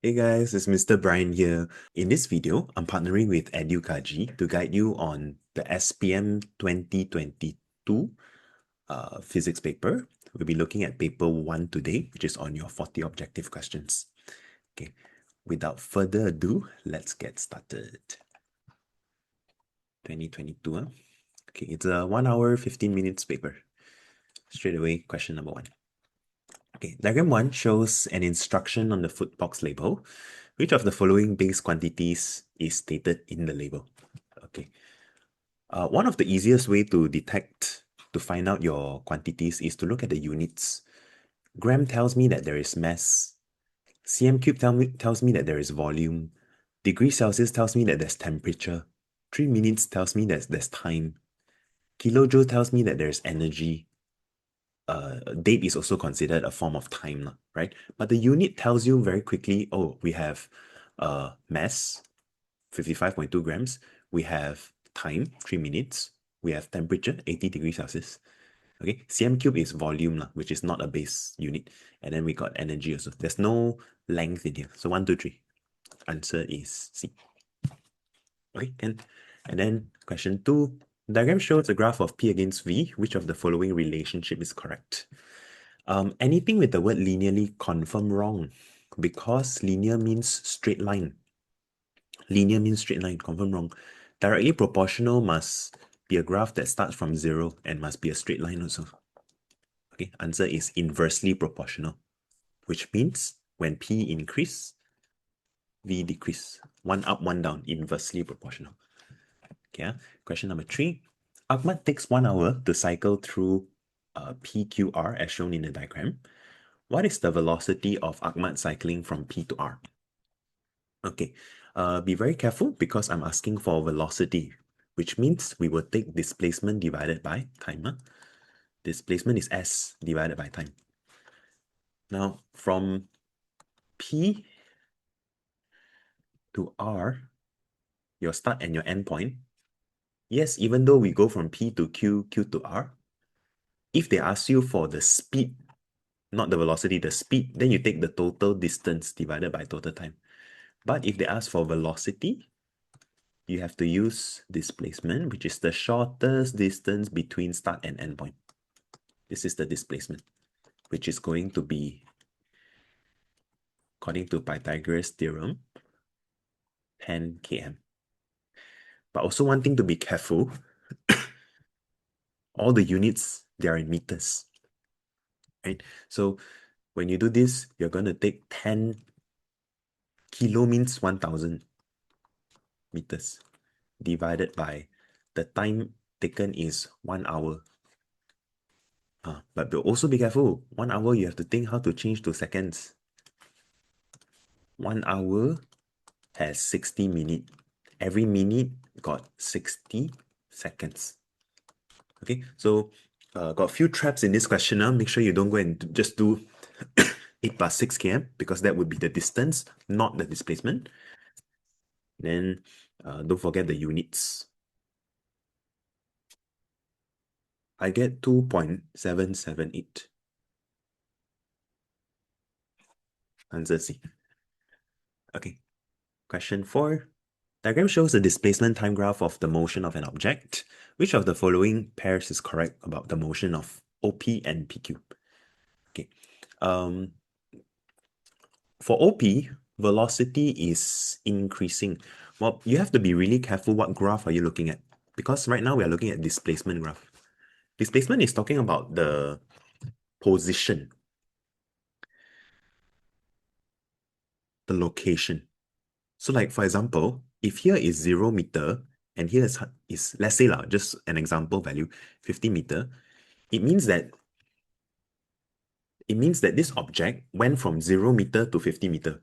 Hey guys, it's Mr. Brian here. In this video, I'm partnering with EduKaji to guide you on the SPM 2022 physics paper. We'll be looking at paper 1 today, which is on your 40 objective questions. Okay, without further ado, let's get started. 2022, huh? Okay, it's a 1 hour, 15 minutes paper. Straight away, question number 1. Okay, diagram 1 shows an instruction on the foot box label. Which of the following base quantities is stated in the label? Okay. One of the easiest way to find out your quantities is to look at the units. Gram tells me that there is mass. cm cube tells me that there is volume. Degree Celsius tells me that there's temperature. 3 minutes tells me that there's time. Kilojoule tells me that there's energy. Date is also considered a form of time, right? But the unit tells you very quickly, oh, we have mass, 55.2 grams. We have time, 3 minutes. We have temperature, 80 degrees Celsius. Okay, cm cube is volume, which is not a base unit. And then we got energy also. There's no length in here. So 1, 2, 3. Answer is C. Okay, and then question 2. Diagram shows a graph of P against V. Which of the following relationship is correct? Anything with the word linearly, confirm wrong, because linear means straight line. Linear means straight line, confirm wrong. Directly proportional must be a graph that starts from 0 and must be a straight line also. Okay, answer is inversely proportional, which means when P increase, V decrease. One up, one down, inversely proportional. Okay, question number 3. Ahmad takes 1 hour to cycle through PQR as shown in the diagram. What is the velocity of Ahmad cycling from P to R? Okay, be very careful because I'm asking for velocity, which means we will take displacement divided by time. Displacement is s divided by time. Now, from P to R, your start and your end point, yes, even though we go from P to Q, Q to R, if they ask you for the speed, not the velocity, the speed, then you take the total distance divided by total time. But if they ask for velocity, you have to use displacement, which is the shortest distance between start and end point. This is the displacement, which is going to be, according to Pythagoras theorem, 10 km. But also one thing to be careful, all the units, they are in meters, right? So when you do this, you're going to take 10 kilo means 1000 meters divided by the time taken is 1 hour. But also be careful, 1 hour you have to think how to change to seconds. 1 hour has 60 minutes. Every minute got 60 seconds. Okay, so got a few traps in this question. Make sure you don't go and just do 8 plus 6 km because that would be the distance, not the displacement. Then don't forget the units. I get 2.778. Answer C. Okay, question 4. Diagram shows the displacement time graph of the motion of an object. Which of the following pairs is correct about the motion of OP and PQ? Okay. For OP, velocity is increasing. Well, you have to be really careful what graph are you looking at, because right now we are looking at displacement graph. Displacement is talking about the position, the location. So like, for example, if here is 0 meter and here is let's say just an example value, 50 meter, it means that this object went from 0 meter to 50 meter.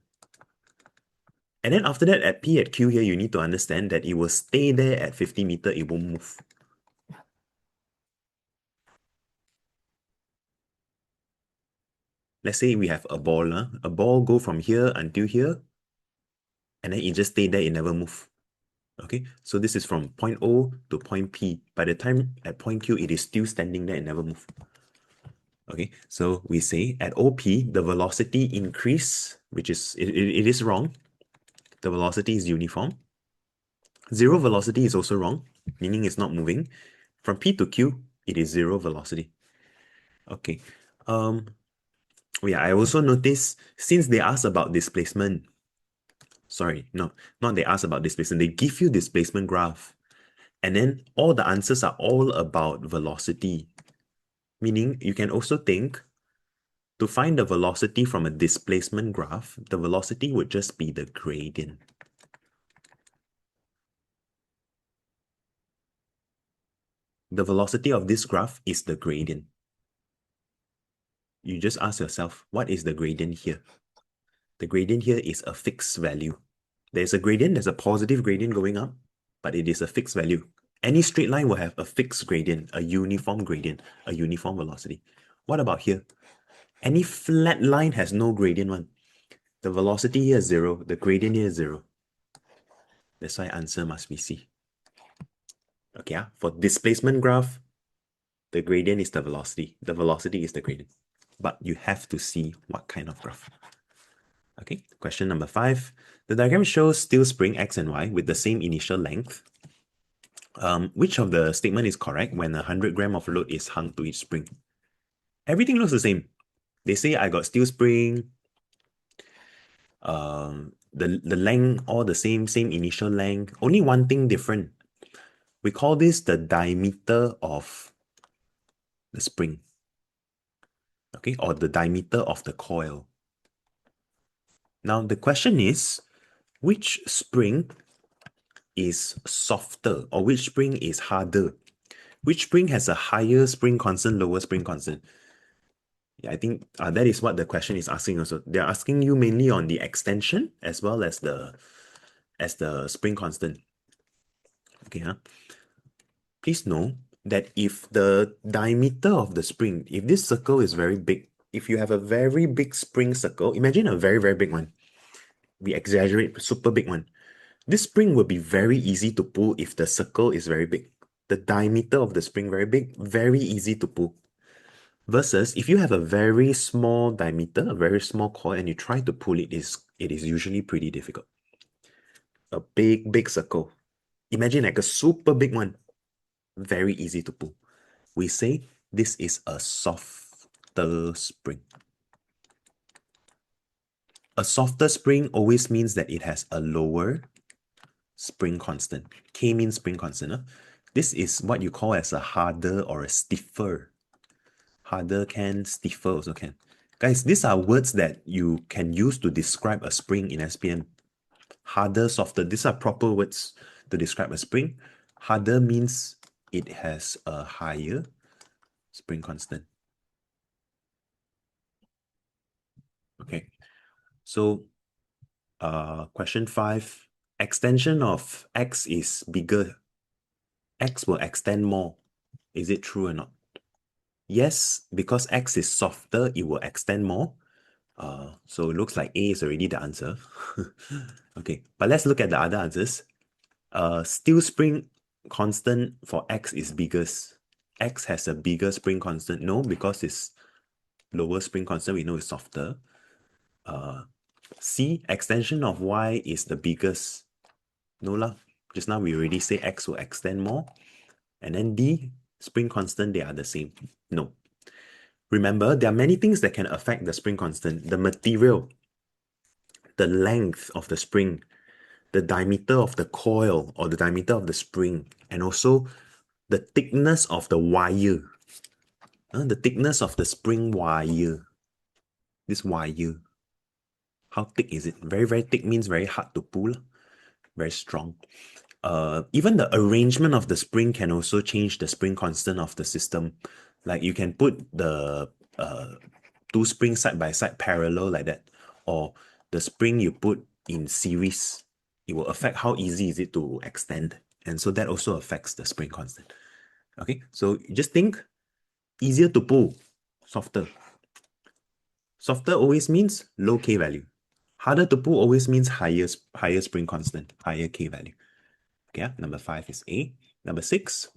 And then after that, at P at Q here, you need to understand that it will stay there at 50 meter, it won't move. Let's say we have a ball. A ball go from here until here, and then it just stay there, it never move. Okay, so this is from point O to point P. By the time at point Q, it is still standing there, it never move. Okay, so we say at OP, the velocity increase, which is, it is wrong. The velocity is uniform. Zero velocity is also wrong, meaning it's not moving. From P to Q, it is zero velocity. Okay. Yeah, I also noticed since they asked about displacement, sorry, no, not they ask about displacement, they give you displacement graph. And then all the answers are all about velocity. Meaning you can also think to find the velocity from a displacement graph, the velocity would just be the gradient. The velocity of this graph is the gradient. You just ask yourself, what is the gradient here? The gradient here is a fixed value. There's a gradient, there's a positive gradient going up, but it is a fixed value. Any straight line will have a fixed gradient, a uniform velocity. What about here? Any flat line has no gradient one. The velocity here is zero, the gradient here is zero. That's why answer must be C. Okay, for displacement graph, the gradient is the velocity is the gradient. But you have to see what kind of graph. Okay, question number 5. The diagram shows steel spring X and Y with the same initial length. Which of the statement is correct when 100 gram of load is hung to each spring? Everything looks the same. They say I got steel spring, the length all the same initial length. Only one thing different. We call this the diameter of the spring. Okay, or the diameter of the coil. Now the question is, which spring is softer or which spring is harder? Which spring has a higher spring constant, lower spring constant? Yeah, I think that is what the question is asking also. They're asking you mainly on the extension as well as the spring constant. Okay, huh? Please know that if the diameter of the spring, if this circle is very big, if you have a very big spring circle, imagine a very, very big one. We exaggerate, super big one. This spring will be very easy to pull if the circle is very big. The diameter of the spring very big, very easy to pull. Versus if you have a very small diameter, a very small coil, and you try to pull it, it is usually pretty difficult. A big, big circle. Imagine like a super big one. Very easy to pull. We say this is a softer spring. A softer spring always means that it has a lower spring constant. K means spring constant. Huh? This is what you call as a harder or a stiffer. Harder can, stiffer also can. Guys, these are words that you can use to describe a spring in SPM. Harder, softer, these are proper words to describe a spring. Harder means it has a higher spring constant. Okay, so question 5, extension of X is bigger. X will extend more. Is it true or not? Yes, because X is softer, it will extend more. So it looks like A is already the answer. Okay, but let's look at the other answers. Steel spring constant for X is biggest. X has a bigger spring constant. No, because it's lower spring constant, we know it's softer. C, extension of Y is the biggest. No lah. Just now we already say X will extend more. And then D, spring constant, they are the same. No. Remember, there are many things that can affect the spring constant. The material, the length of the spring, the diameter of the coil or the diameter of the spring, and also the thickness of the wire. The thickness of the spring wire. This wire. How thick is it? Very, very thick means very hard to pull. Very strong. Even the arrangement of the spring can also change the spring constant of the system. Like you can put the two springs side by side parallel like that, or the spring you put in series, it will affect how easy is it to extend, and so that also affects the spring constant. Okay, so just think easier to pull, softer. Softer always means low K value. Harder to pull always means higher spring constant, higher K value. Okay, number 5 is A. Number 6,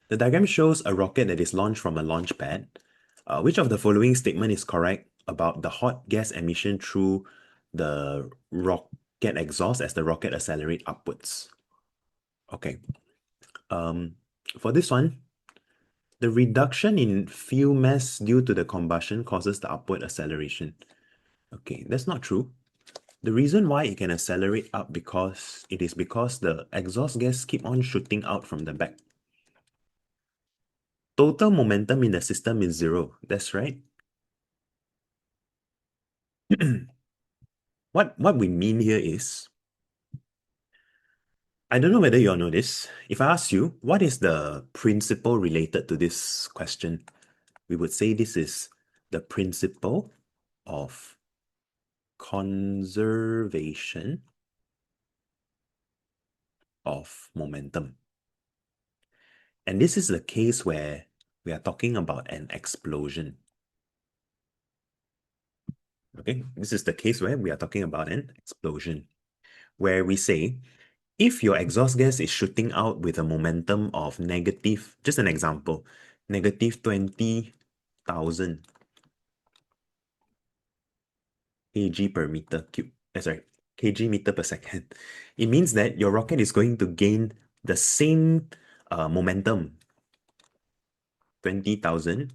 the diagram shows a rocket that is launched from a launch pad. Which of the following statement is correct about the hot gas emission through the rocket exhaust as the rocket accelerate upwards? Okay. For this one, the reduction in fuel mass due to the combustion causes the upward acceleration. Okay, that's not true. The reason why it can accelerate up because the exhaust gas keep on shooting out from the back. Total momentum in the system is zero. That's right. What we mean here is, I don't know whether you all know this. If I ask you, what is the principle related to this question? We would say this is the principle of conservation of momentum. And this is the case where we are talking about an explosion. Okay, this is the case where we are talking about an explosion, where we say, if your exhaust gas is shooting out with a momentum of negative, just an example, negative 20,000 kg per meter cube, sorry, kg meter per second, it means that your rocket is going to gain the same momentum, 20,000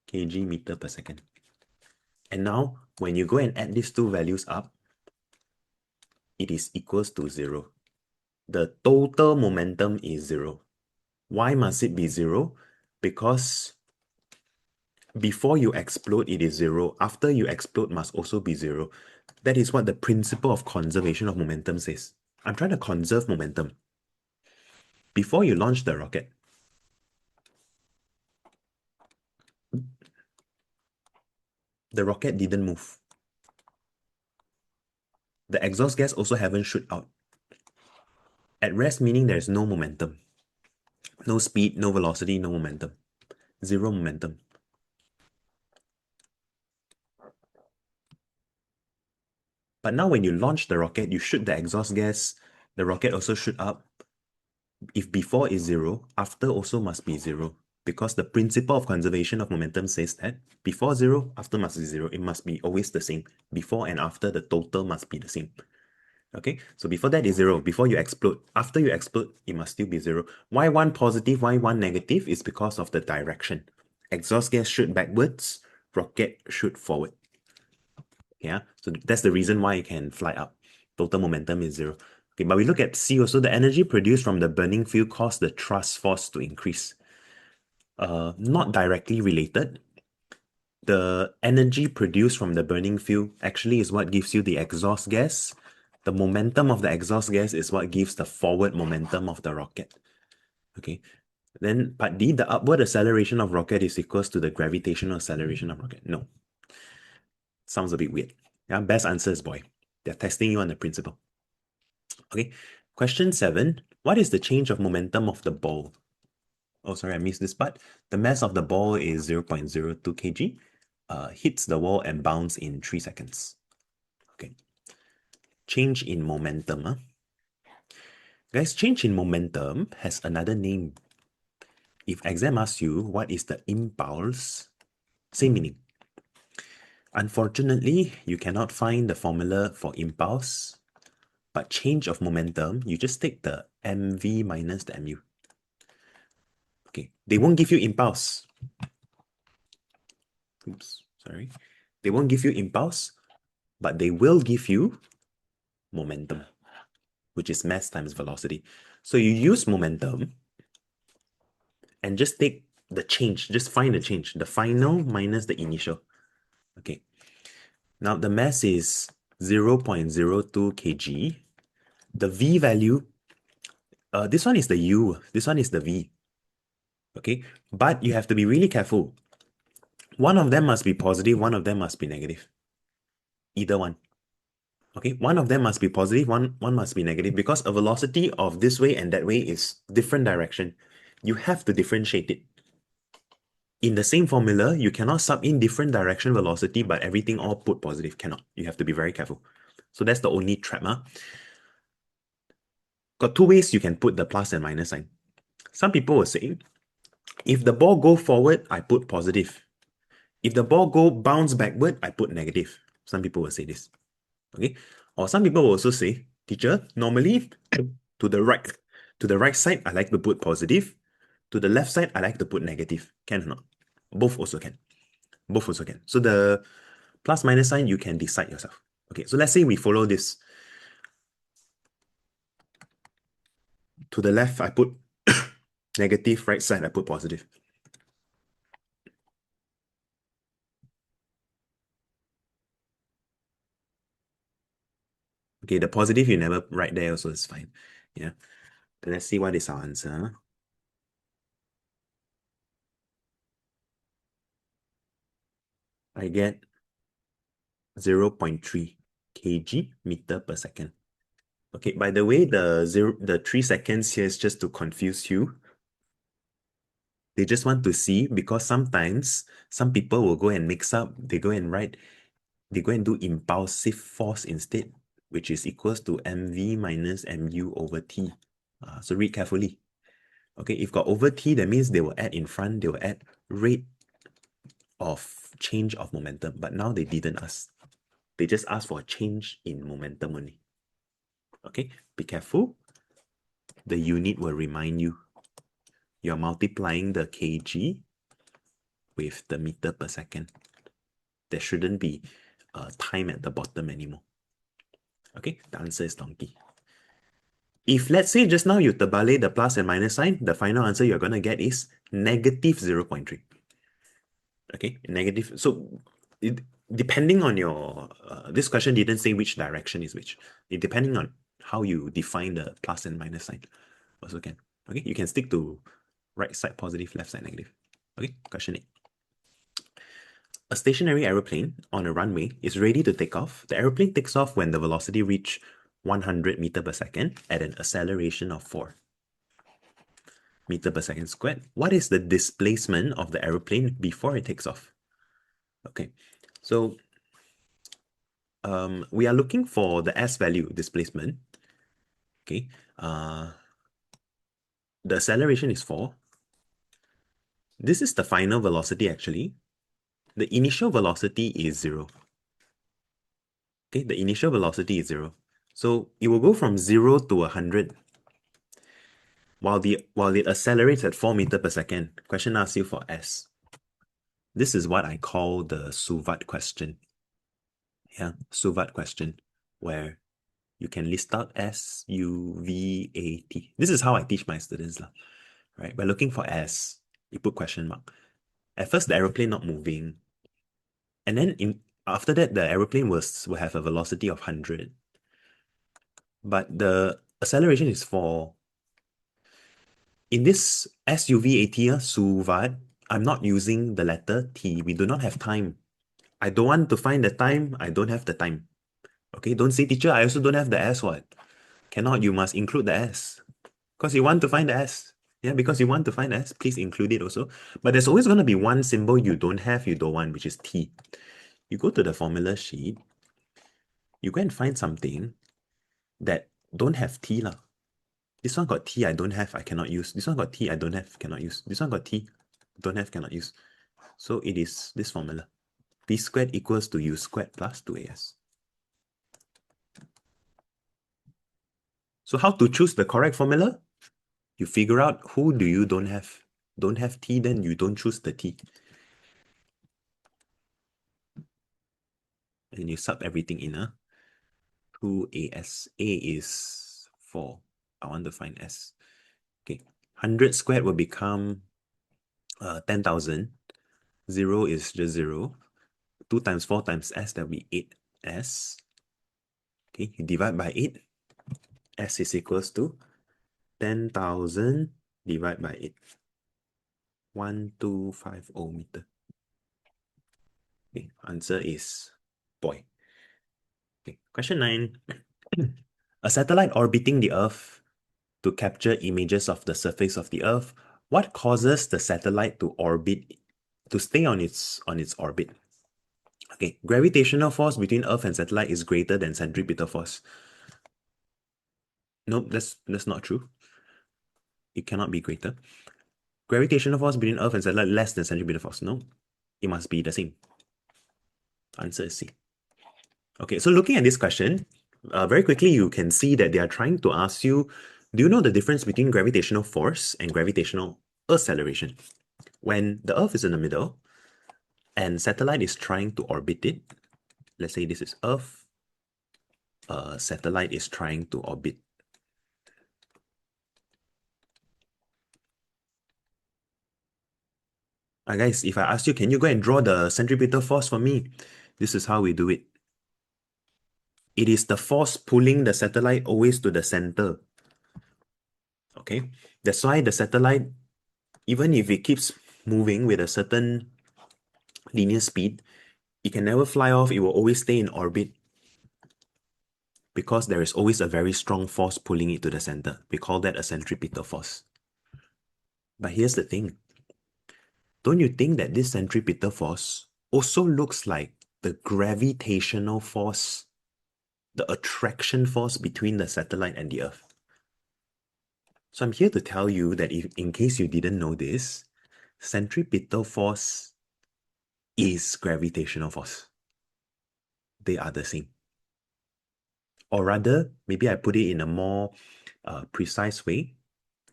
kg meter per second. And now, when you go and add these two values up, it is equals to 0. The total momentum is 0. Why must it be 0? Because before you explode, it is 0. After you explode, must also be 0. That is what the principle of conservation of momentum says. I'm trying to conserve momentum. Before you launch the rocket, the rocket didn't move. The exhaust gas also haven't shoot out. At rest meaning there's no momentum. No speed, no velocity, no momentum. 0 momentum. But now when you launch the rocket, you shoot the exhaust gas, the rocket also shoot up. If before is 0, after also must be 0. Because the principle of conservation of momentum says that before 0, after must be 0. It must be always the same. Before and after, the total must be the same. Okay, so before that is 0. Before you explode. After you explode, it must still be 0. Why one positive, why one negative? Is because of the direction. Exhaust gas shoot backwards, rocket shoot forward. Yeah, so that's the reason why it can fly up. Total momentum is 0. Okay, but we look at C also. The energy produced from the burning fuel caused the thrust force to increase. Not directly related. The energy produced from the burning fuel actually is what gives you the exhaust gas. The momentum of the exhaust gas is what gives the forward momentum of the rocket. Okay, then part D, the upward acceleration of rocket is equals to the gravitational acceleration of rocket. No. Sounds a bit weird. Yeah, best answer is boy. They're testing you on the principle. Okay, question 7. What is the change of momentum of the ball? Oh, sorry, I missed this part. The mass of the ball is 0.02 kg. Hits the wall and bounce in 3 seconds. Okay. Change in momentum. Huh? Guys, change in momentum has another name. If exam asks you what is the impulse, same meaning. Unfortunately, you cannot find the formula for impulse, but change of momentum, you just take the mv minus the mu. Okay, they won't give you impulse. Oops, sorry. They won't give you impulse, but they will give you momentum, which is mass times velocity. So you use momentum and just take the change, just find the change, the final minus the initial. Okay, now the mass is 0.02 kg. The V value, this one is the U, this one is the V. Okay, but you have to be really careful. One of them must be positive, one of them must be negative. Either one. Okay, one of them must be positive, one must be negative, because a velocity of this way and that way is different direction. You have to differentiate it. In the same formula, you cannot sub in different direction velocity, but everything all put positive. Cannot. You have to be very careful. So that's the only trap. Huh? Got two ways you can put the plus and minus sign. Some people will say, if the ball go forward, I put positive. If the ball bounce backward, I put negative. Some people will say this. Okay. Or some people will also say, teacher, normally to the right side, I like to put positive. To the left side, I like to put negative. Can or not? Both also can. Both also can. So the plus minus sign, you can decide yourself. Okay, so let's say we follow this. To the left, I put negative. Right side, I put positive. Okay, the positive you never write there also is fine. Yeah. Then let's see what is our answer. I get 0.3 kg meter per second. Okay, by the way, the 3 seconds here is just to confuse you. They just want to see, because sometimes some people will go and mix up, they go and do impulsive force instead, which is equals to mv minus mu over t. So read carefully. Okay, if got over t, that means they will add in front, they will add rate of change of momentum. But now they didn't ask. They just asked for a change in momentum only. Okay, be careful. The unit will remind you. You're multiplying the kg with the meter per second. There shouldn't be time at the bottom anymore. Okay, the answer is donkey. If let's say just now you terbalik the plus and minus sign, the final answer you're going to get is negative 0.3. Okay, negative. So depending on your, this question didn't say which direction is which. Depending on how you define the plus and minus sign also can. Okay, you can stick to right side positive, left side negative. Okay, question 8. A stationary aeroplane on a runway is ready to take off. The aeroplane takes off when the velocity reaches 100 meter per second at an acceleration of 4 meter per second squared. What is the displacement of the aeroplane before it takes off? Okay, so we are looking for the S value displacement. Okay, the acceleration is 4. This is the final velocity actually. The initial velocity is 0. Okay, the initial velocity is 0. So it will go from 0 to 100 while it accelerates at 4 meter per second. Question asks you for S. This is what I call the SUVAT question. Yeah, SUVAT question, where you can list out S, U, V, A, T. This is how I teach my students. Right? By looking for S, you put question mark. At first, the aeroplane not moving. And then after that, the aeroplane will have a velocity of 100. But the acceleration is 4. In this SUVAT, SUVAT, I'm not using the letter T. We do not have time. I don't want to find the time. I don't have the time. Okay, don't say, teacher, I also don't have the S what? Cannot, you must include the S. Because you want to find the S. Yeah, because you want to find the S, please include it also. But there's always going to be one symbol you don't have, you don't want, which is T. You go to the formula sheet, you go and find something that don't have T lah. This one got T, I don't have, I cannot use. This one got T, I don't have, cannot use. This one got T, don't have, cannot use. So it is this formula. P squared equals to U squared plus 2AS. So how to choose the correct formula? You figure out who do you don't have. Don't have T, then you don't choose the T. And you sub everything in. 2AS. A is 4. I want to find S. Okay. 100 squared will become 10,000. 0 is just 0. 2 times 4 times S, that will be 8S. Okay, you divide by 8. S is equals to 10,000 divided by 8. 1250 meter. Okay, answer is boy. Okay, question 9. A satellite orbiting the Earth to capture images of the surface of the Earth. What causes the satellite to stay on its orbit? Okay, gravitational force between Earth and satellite is greater than centripetal force. Nope, that's not true. It cannot be greater. Gravitational force between Earth and satellite less than centripetal force. No. It must be the same. Answer is C. Okay, so looking at this question, very quickly you can see that they are trying to ask you, do you know the difference between gravitational force and gravitational acceleration? When the Earth is in the middle and satellite is trying to orbit it, let's say this is Earth, satellite is trying to orbit. Guys, if I ask you, can you go and draw the centripetal force for me? This is how we do it. It is the force pulling the satellite always to the center. Okay, that's why the satellite, even if it keeps moving with a certain linear speed, it can never fly off. It will always stay in orbit because there is always a very strong force pulling it to the center. We call that a centripetal force. But here's the thing. Don't you think that this centripetal force also looks like the gravitational force, the attraction force between the satellite and the Earth? So I'm here to tell you that if, in case you didn't know this, centripetal force is gravitational force. They are the same. Or rather, maybe I put it in a more precise way.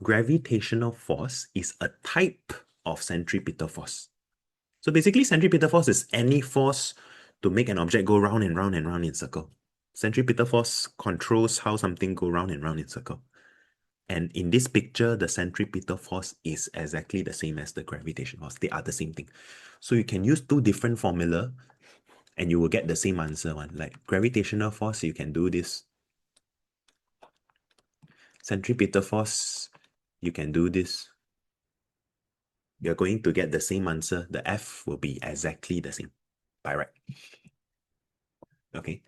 Gravitational force is a type of centripetal force. So basically, centripetal force is any force to make an object go round and round and round in a circle. Centripetal force controls how something go round and round in a circle. And in this picture, the centripetal force is exactly the same as the gravitational force. They are the same thing. So you can use two different formula and you will get the same answer one. Like gravitational force, you can do this. Centripetal force, you can do this. You're going to get the same answer. The F will be exactly the same by right. Okay.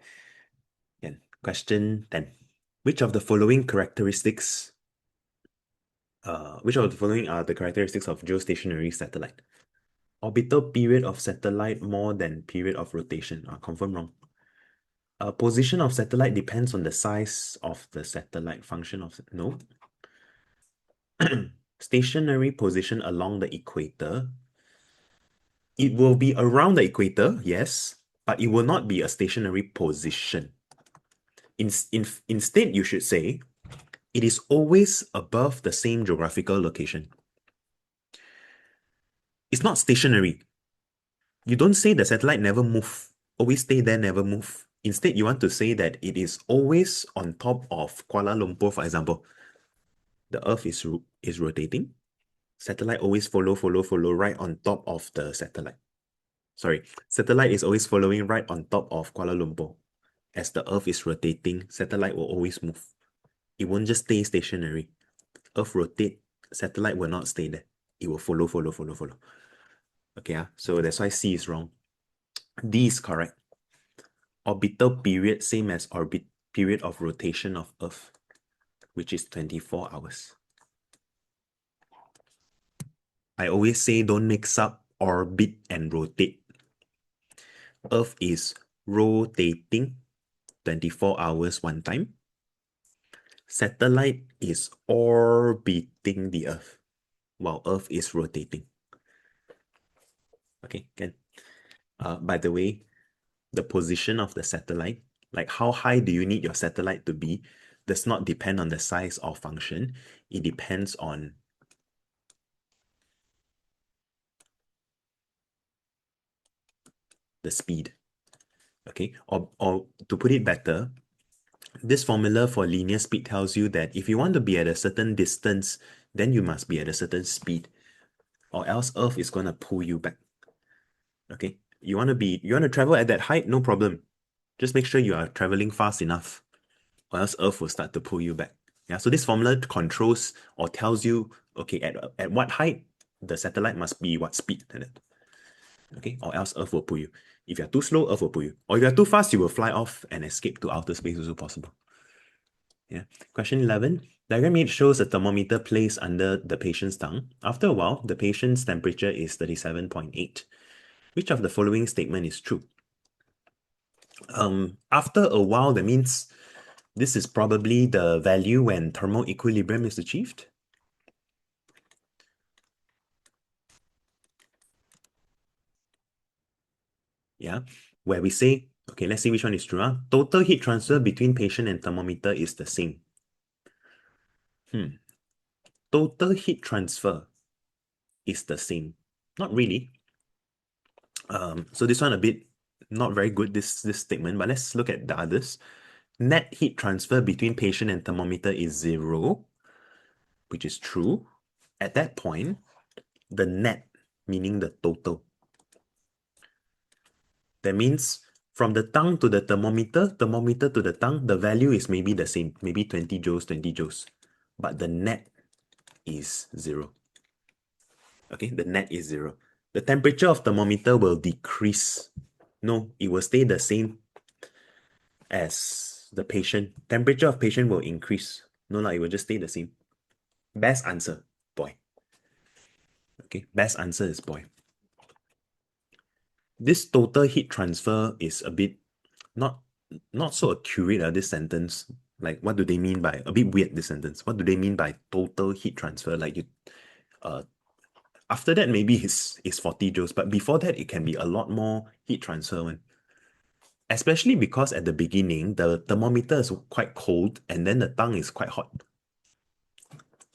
Then question 10. Which of the following characteristics which of the following are the characteristics of geostationary satellite? Orbital period of satellite more than period of rotation. Confirm wrong. Position of satellite depends on the size of the satellite. Function of no. Stationary position along the equator. It will be around the equator, yes, but it will not be a stationary position. Instead, you should say it is always above the same geographical location. It's not stationary. You don't say the satellite never move, always stay there, never move. Instead, you want to say that it is always on top of Kuala Lumpur, for example. The Earth is rotating. Satellite always follow right on top of the satellite. Sorry, satellite is always following right on top of Kuala Lumpur. As the Earth is rotating, satellite will always move. It won't just stay stationary. Earth rotate, satellite will not stay there. It will follow. Okay, so that's why C is wrong. D is correct. Orbital period, same as orbit period of rotation of Earth, which is 24 hours. I always say don't mix up orbit and rotate. Earth is rotating 24 hours one time. Satellite is orbiting the Earth while Earth is rotating. Okay, can. By the way, the position of the satellite, like how high do you need your satellite to be, does not depend on the size or function. It depends on the speed. Okay, or to put it better, this formula for linear speed tells you that if you want to be at a certain distance, then you must be at a certain speed, or else Earth is going to pull you back. Okay, you want to travel at that height, no problem. Just make sure you are traveling fast enough, or else Earth will start to pull you back. Yeah, so this formula controls or tells you, okay, at what height the satellite must be what speed. Okay, or else Earth will pull you. If you're too slow, Earth will pull you. Or if you're too fast, you will fly off and escape to outer space also possible. Yeah. Question 11. Diagram 8 shows a thermometer placed under the patient's tongue. After a while, the patient's temperature is 37.8. Which of the following statement is true? After a while, that means this is probably the value when thermal equilibrium is achieved. yeah, where we say, okay, let's see which one is true. Total heat transfer between patient and thermometer is the same. Total heat transfer is the same. Not really. So this one a bit not very good, this statement, but let's look at the others. Net heat transfer between patient and thermometer is 0, which is true. At that point, the net, meaning the total. That means from the tongue to the thermometer, thermometer to the tongue, the value is maybe the same, maybe 20 joules, 20 joules. But the net is 0. Okay, the net is 0. The temperature of thermometer will decrease. No, it will stay the same as the patient. Temperature of patient will increase. No, it will just stay the same. Best answer, boy. Okay, best answer is boy. This total heat transfer is a bit not so accurate, this sentence. Like, what do they mean by, a bit weird, this sentence. What do they mean by total heat transfer? Like, you, after that, maybe it's 40 joules, but before that, it can be a lot more heat transfer. Especially because at the beginning, the thermometer is quite cold and then the tongue is quite hot.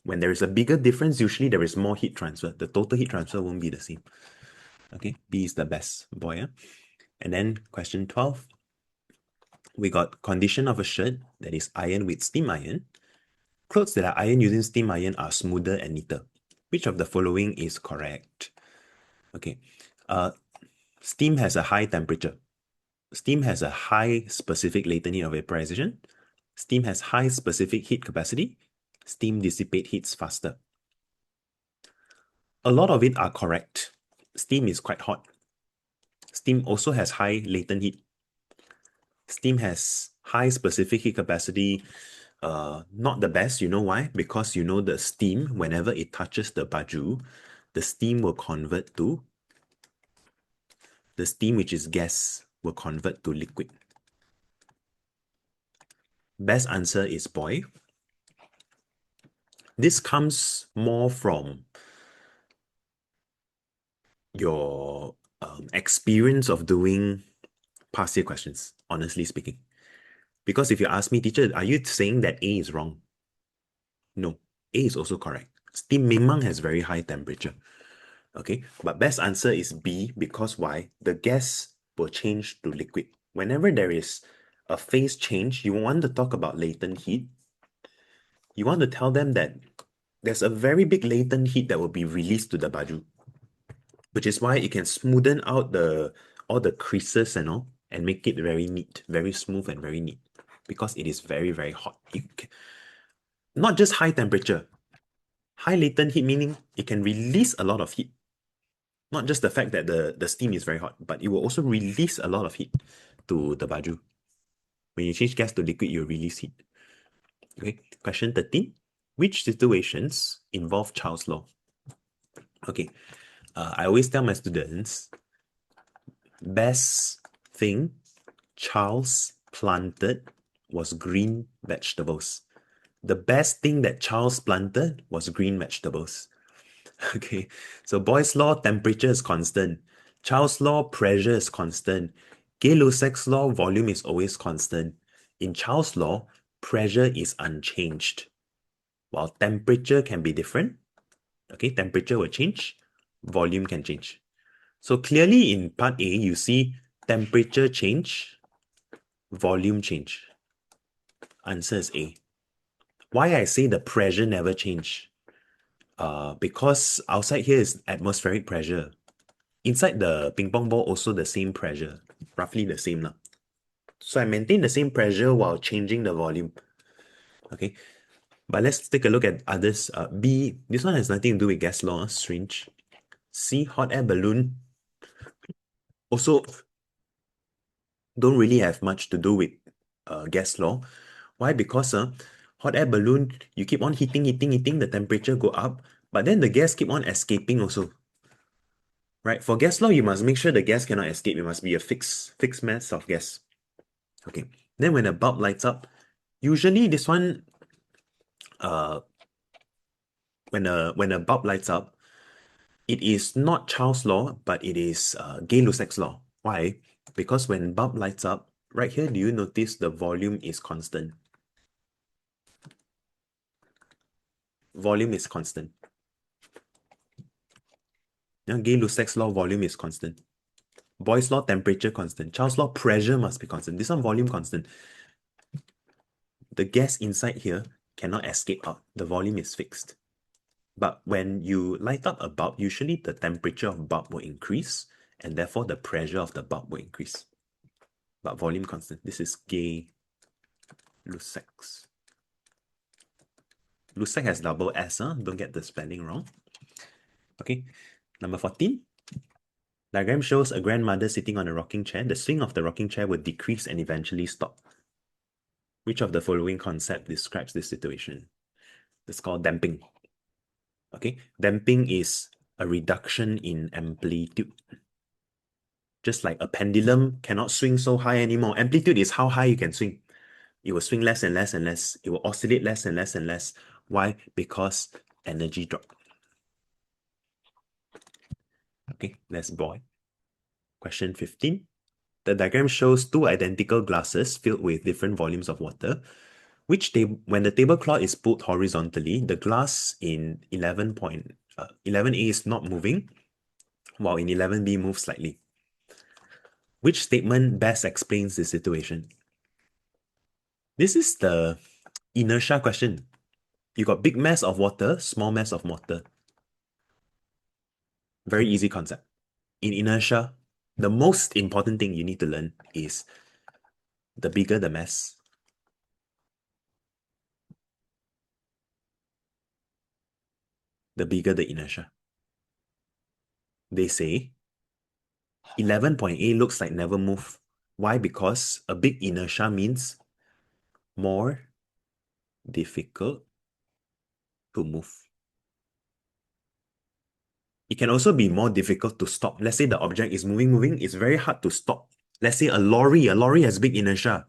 When there is a bigger difference, usually there is more heat transfer. The total heat transfer won't be the same. Okay, B is the best, boy. Yeah? And then question 12. We got condition of a shirt that is iron with steam iron. Clothes that are ironed using steam iron are smoother and neater. Which of the following is correct? Okay, steam has a high temperature. Steam has a high specific latent heat of vaporization. Steam has high specific heat capacity. Steam dissipates heats faster. A lot of it are correct. Steam is quite hot. Steam also has high latent heat. Steam has high specific heat capacity. Not the best. You know why? Because you know the steam, whenever it touches the baju, the steam will convert to, the steam which is gas will convert to liquid. Best answer is boy. This comes more from your experience of doing past year questions, honestly speaking. Because if you ask me, teacher, are you saying that A is wrong? No, A is also correct. Steam memang has very high temperature. Okay, but best answer is B, because why? The gas will change to liquid. Whenever there is a phase change, you want to talk about latent heat. You want to tell them that there's a very big latent heat that will be released to the baju, which is why it can smoothen out all the creases and all, and make it very neat, very smooth and very neat, because it is very, very hot. Not just high temperature, high latent heat, meaning it can release a lot of heat. Not just the fact that the steam is very hot, but it will also release a lot of heat to the baju. When you change gas to liquid, you release heat. Okay, question 13. Which situations involve Charles' law? Okay, I always tell my students, best thing Charles planted was green vegetables. The best thing that Charles planted was green vegetables. Okay, so Boyle's law, temperature is constant. Charles' law, pressure is constant. Gay-Lussac's law, volume is always constant. In Charles' law, pressure is unchanged, while temperature can be different. Okay, temperature will change, volume can change. So clearly in part A, you see temperature change, volume change. Answer is A. Why I say the pressure never change? Because outside here is atmospheric pressure. Inside the ping pong ball also the same pressure, roughly the same now. So I maintain the same pressure while changing the volume. Okay, but let's take a look at others. B, this one has nothing to do with gas law, strange. C, hot air balloon. Also, don't really have much to do with gas law. Why? Because hot air balloon, you keep on heating, the temperature go up, but then the gas keep on escaping also. Right? For gas law, you must make sure the gas cannot escape. It must be a fixed mass of gas. Okay. Then when a bulb lights up, usually this one, when a bulb lights up, it is not Charles' law, but it is Gay-Lussac's law. Why? Because when bulb lights up, right here, do you notice the volume is constant? Volume is constant. Gay-Lussac's law, volume is constant. Boyle's law, temperature constant. Charles' law, pressure must be constant. This one, volume constant. The gas inside here cannot escape out. The volume is fixed. But when you light up a bulb, usually the temperature of bulb will increase, and therefore the pressure of the bulb will increase. But volume constant. This is Gay-Lussac's. Lussac has double S, huh? Don't get the spelling wrong. Okay, number 14. Diagram shows a grandmother sitting on a rocking chair. The swing of the rocking chair will decrease and eventually stop. Which of the following concept describes this situation? It's called damping. Okay, damping is a reduction in amplitude. Just like a pendulum cannot swing so high anymore. Amplitude is how high you can swing. It will swing less and less and less. It will oscillate less and less and less. Why? Because energy drop. Okay, let's boy. Question 15. The diagram shows two identical glasses filled with different volumes of water. When the tablecloth is pulled horizontally, the glass in 11A is not moving, while in 11B moves slightly. Which statement best explains the situation? This is the inertia question. You got big mass of water, small mass of water. Very easy concept. In inertia, the most important thing you need to learn is the bigger the mass, the bigger the inertia. They say 11.A looks like never move. Why? Because a big inertia means more difficult to move. It can also be more difficult to stop. Let's say the object is moving, it's very hard to stop. Let's say a lorry has big inertia.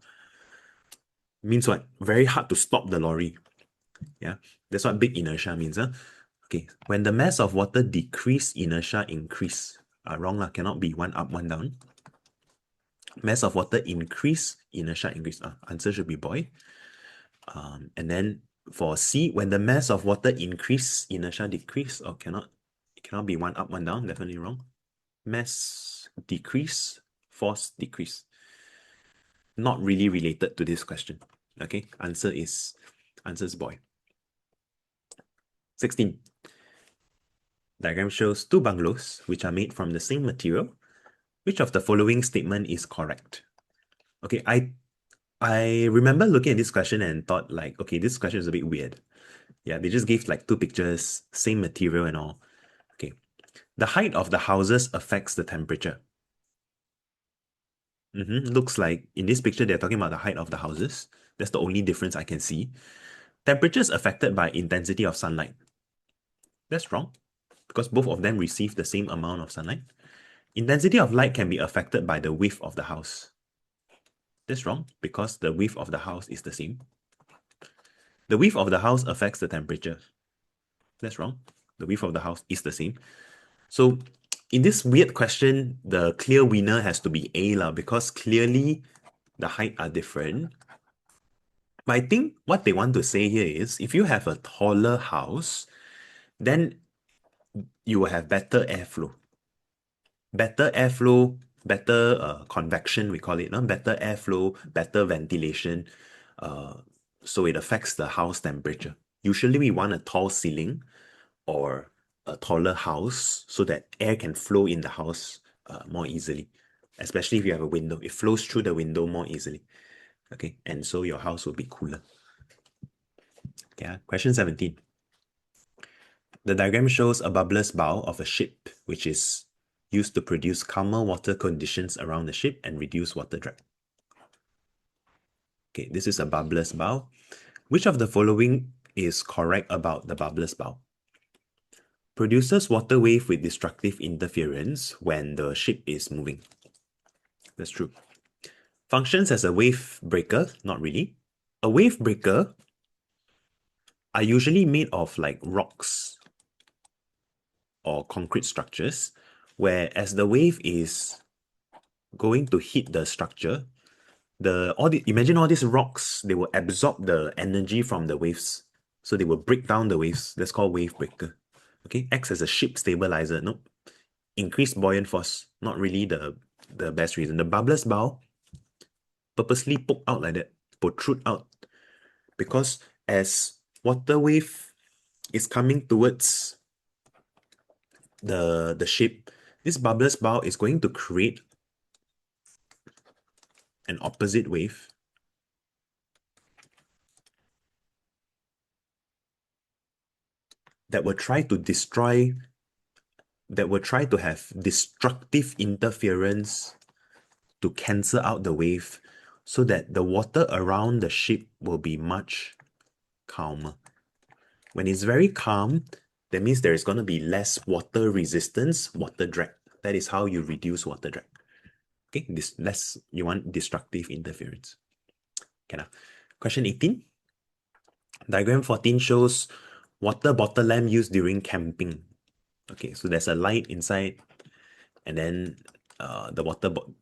Means what? Very hard to stop the lorry. Yeah, that's what big inertia means. Huh? Okay, when the mass of water decrease, inertia increase. Wrong lah, cannot be one up, one down. Mass of water increase, inertia increase. Answer should be boy. And then for C, when the mass of water increase, inertia decrease. Or it cannot be one up, one down. Definitely wrong. Mass decrease, force decrease. Not really related to this question. Okay, answer is boy. 16. Diagram shows two bungalows which are made from the same material. Which of the following statement is correct? Okay, I remember looking at this question and thought like, okay, this question is a bit weird. Yeah, they just gave like two pictures, same material and all. Okay, the height of the houses affects the temperature. Looks like in this picture, they're talking about the height of the houses. That's the only difference I can see. Temperature is affected by intensity of sunlight. That's wrong, because both of them receive the same amount of sunlight. Intensity of light can be affected by the width of the house. That's wrong, because the width of the house is the same. The width of the house affects the temperature. That's wrong. The width of the house is the same. So in this weird question, the clear winner has to be A lah, because clearly the height are different. But I think what they want to say here is, if you have a taller house, then you will have better airflow. Better airflow, better convection, we call it, better airflow, better ventilation. So it affects the house temperature. Usually we want a tall ceiling or a taller house so that air can flow in the house more easily. Especially if you have a window, it flows through the window more easily. Okay, and so your house will be cooler. Okay, question 17. The diagram shows a bubbleless bow of a ship, which is used to produce calmer water conditions around the ship and reduce water drag. Okay, this is a bubbleless bow. Which of the following is correct about the bubbleless bow? Produces water wave with destructive interference when the ship is moving. That's true. Functions as a wave breaker, not really. A wave breaker are usually made of like rocks or concrete structures, where as the wave is going to hit the structure, imagine all these rocks, they will absorb the energy from the waves. So they will break down the waves. That's called wave breaker. Okay, acts as a ship stabilizer. No, increased buoyant force. Not really the best reason. The bubblers bow purposely poke out like that, protrude out, because as water wave is coming towards the ship, this bubbler's bow is going to create an opposite wave that will try to destroy, that will try to have destructive interference to cancel out the wave so that the water around the ship will be much calmer. When it's very calm, that means there is going to be less water resistance, water drag. That is how you reduce water drag. Okay, this less, you want destructive interference. Okay, now, question 18. Diagram 14 shows water bottle lamp used during camping. Okay, so there's a light inside, and then the water bottle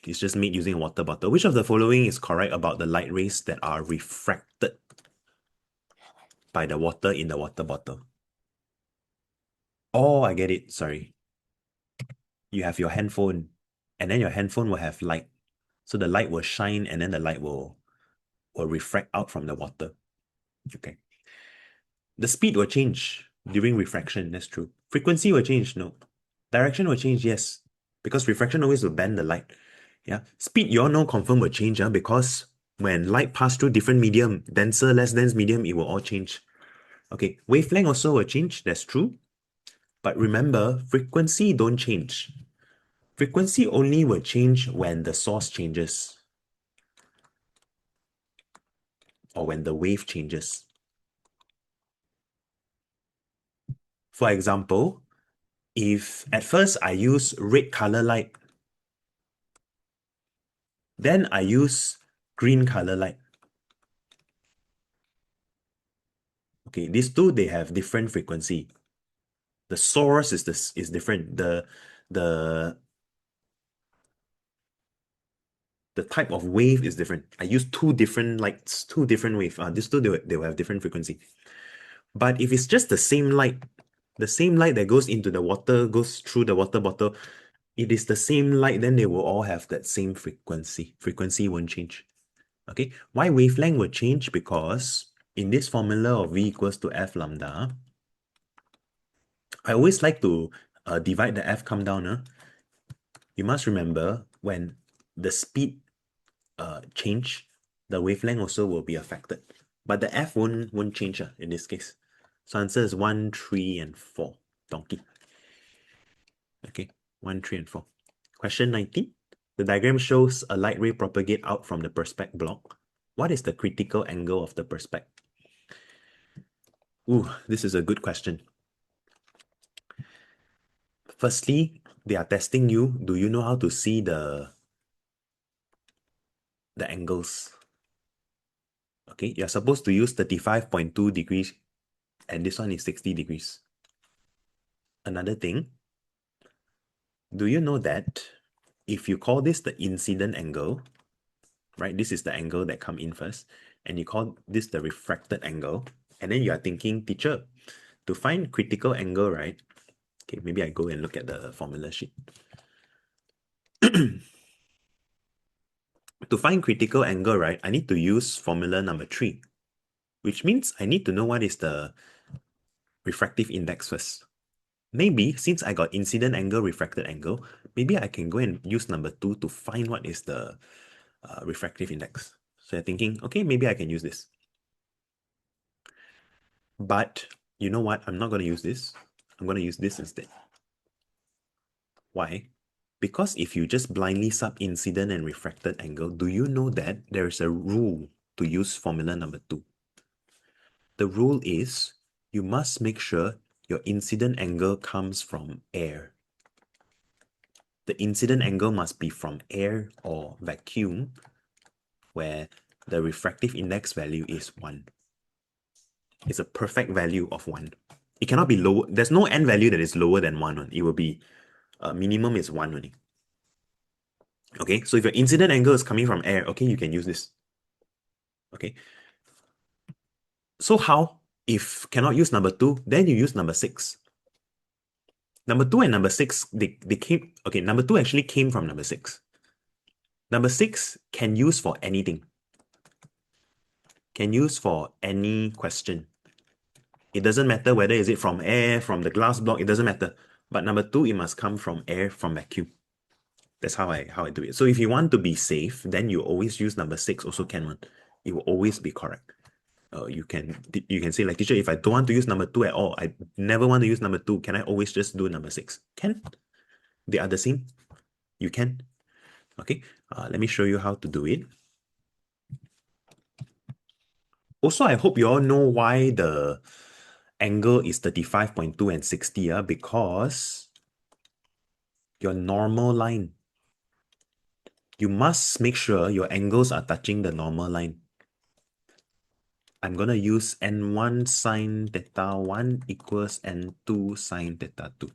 is just made using a water bottle. Which of the following is correct about the light rays that are refracted by the water in the water bottle? Oh, I get it. Sorry. You have your handphone, and then your handphone will have light. So the light will shine, and then the light will refract out from the water. Okay. The speed will change during refraction. That's true. Frequency will change. No. Direction will change. Yes. Because refraction always will bend the light. Yeah. Speed, you all know, confirm will change, because when light pass through different medium, denser, less dense medium, it will all change. Okay. Wavelength also will change. That's true. But remember, frequency don't change. Frequency only will change when the source changes, or when the wave changes. For example, if at first I use red color light, then I use green color light. Okay, these two, they have different frequency. The source is different. The type of wave is different. I use two different lights, two different waves. These two, they will have different frequency. But if it's just the same light that goes into the water, goes through the water bottle, it is the same light, then they will all have that same frequency. Frequency won't change. Okay, why wavelength will change? Because in this formula of V equals to F lambda, I always like to divide the F come down. You must remember when the speed change, the wavelength also will be affected. But the F won't change in this case. So answer is 1, 3, and 4. Donkey. Okay, 1, 3, and 4. Question 19. The diagram shows a light ray propagate out from the perspex block. What is the critical angle of the perspex? Ooh, this is a good question. Firstly, they are testing you. Do you know how to see the angles? Okay, you're supposed to use 35.2 degrees, and this one is 60 degrees. Another thing, do you know that if you call this the incident angle, right? This is the angle that come in first, and you call this the refracted angle, and then you are thinking, teacher, to find critical angle, right? Okay, maybe I go and look at the formula sheet. To find critical angle, right, I need to use formula number 3, which means I need to know what is the refractive index first. Maybe since I got incident angle, refracted angle, maybe I can go and use number 2 to find what is the refractive index. So you're thinking, okay, maybe I can use this. But you know what? I'm not going to use this. I'm going to use this instead. Why? Because if you just blindly sub incident and refracted angle, do you know that there is a rule to use formula number 2? The rule is you must make sure your incident angle comes from air. The incident angle must be from air or vacuum, where the refractive index value is 1. It's a perfect value of 1. It cannot be lower. There's no n value that is lower than 1. It will be minimum is 1 only. Okay, so if your incident angle is coming from air, okay, you can use this. Okay. So how? If cannot use number 2, then you use number 6. Number 2 and number 6, they came, okay, number 2 actually came from number 6. Number 6 can use for anything. Can use for any question. It doesn't matter whether is it from air, from the glass block, it doesn't matter. But number 2, it must come from air, from vacuum. That's how I do it. So if you want to be safe, then you always use number 6 also can one. It will always be correct. You can say like, teacher, if I don't want to use number 2 at all, I never want to use number 2, can I always just do number 6? Can. They are the same. You can. Okay. Let me show you how to do it. Also, I hope you all know why the angle is 35.2 and 60, because your normal line, you must make sure your angles are touching the normal line. I'm going to use n1 sine theta 1 equals n2 sine theta 2.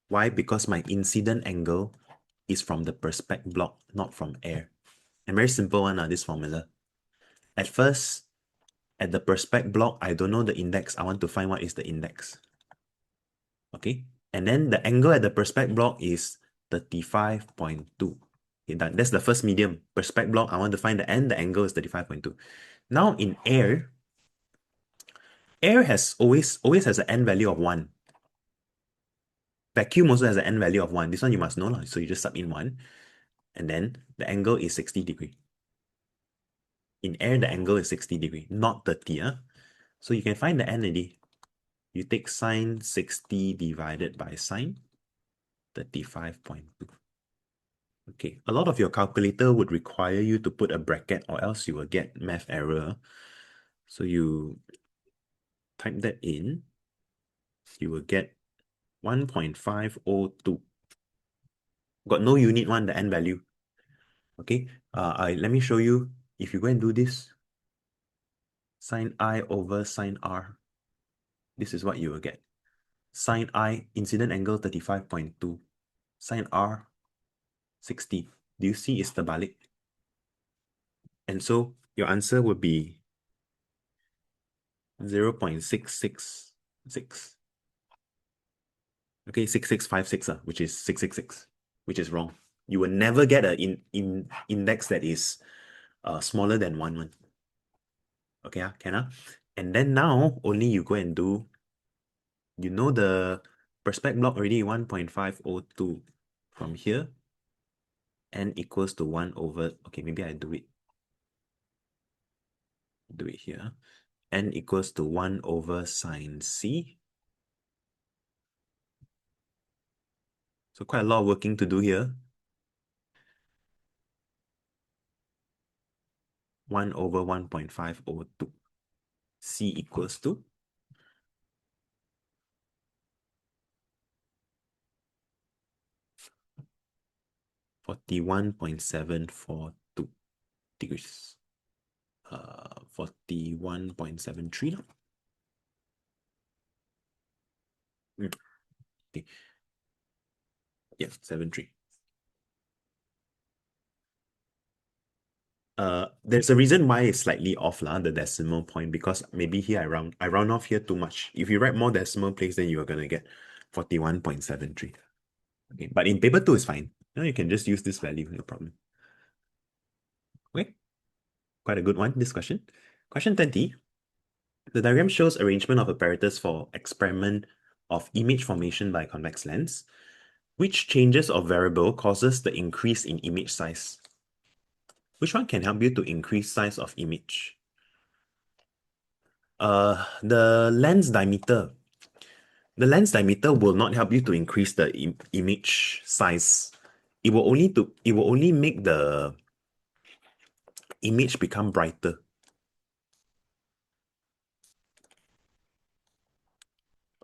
Why? Because my incident angle is from the perspex block, not from air. And very simple one, this formula. At first, at the perspex block, I don't know the index. I want to find what is the index. Okay. And then the angle at the perspex block is 35.2. Okay, that's the first medium. Perspex block, I want to find the n, the angle is 35.2. Now in air has always has an n value of 1. Vacuum also has an n value of 1. This one you must know. So you just sub in 1. And then the angle is 60 degree. In air, the angle is 60 degree, not 30. So you can find the n already. You take sine 60 divided by sine 35.2. Okay, a lot of your calculator would require you to put a bracket or else you will get math error. So you type that in, you will get 1.502. Got no unit one, the n value. Okay, let me show you. If you go and do this, sine I over sine R, this is what you will get. Sine I, incident angle 35.2. Sine R, 60. Do you see it's terbalik? And so your answer would be 0.666. Okay, 6656, which is 666, which is wrong. You will never get an index that is smaller than 1. Okay, can? And then now, only you go and do, you know the perspex block already, 1.502. From here, n equals to 1 over, okay, maybe I do it here. N equals to 1 over sine C. So quite a lot of working to do here. 1 over 1.502. C equals to 41.742 degrees. 41.73 now. Okay. Yeah, 73. There's a reason why it's slightly off the decimal point, because maybe here I round off here too much. If you write more decimal place, then you are gonna get 41.73. Okay, but in paper 2 is fine. You can just use this value, no problem. Okay, quite a good one, this question. Question 20. The diagram shows arrangement of apparatus for experiment of image formation by convex lens. Which changes of variable causes the increase in image size? Which one can help you to increase size of image? The lens diameter. The lens diameter will not help you to increase the image size. It will only make the image become brighter.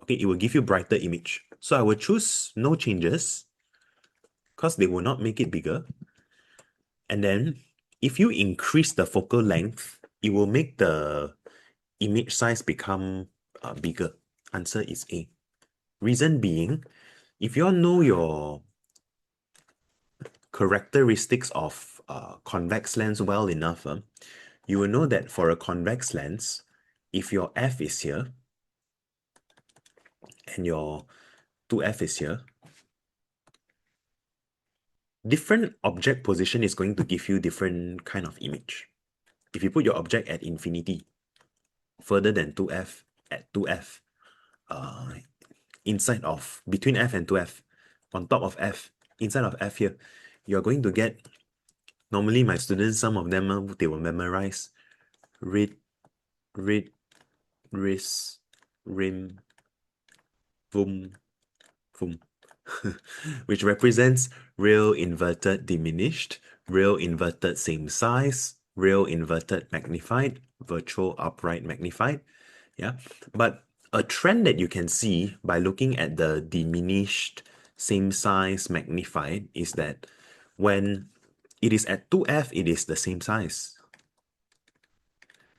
Okay, it will give you brighter image. So I will choose no changes because they will not make it bigger. And then if you increase the focal length, it will make the image size become bigger. Answer is A. Reason being, if you all know your characteristics of convex lens well enough, you will know that for a convex lens, if your f is here and your 2f is here, different object position is going to give you different kind of image. If you put your object at infinity, further than 2f, at 2f, inside of, between f and 2f, on top of f, inside of f here, you're going to get, normally my students, some of them, they will memorize rid, ris, rim, vum, vum, which represents real inverted diminished, real inverted same size, real inverted magnified, virtual upright magnified. Yeah, but a trend that you can see by looking at the diminished, same size, magnified is that when it is at 2f, it is the same size.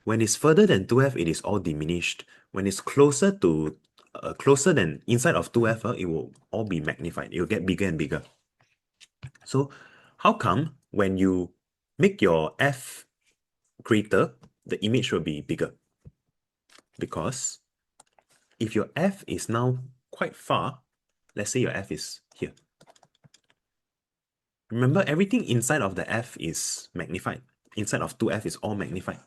When it's further than 2f, it is all diminished. When it's closer to closer than inside of 2f, it will all be magnified. It will get bigger and bigger. So how come when you make your f greater, the image will be bigger? Because if your f is now quite far, let's say your f is here. Remember, everything inside of the f is magnified. Inside of 2f is all magnified.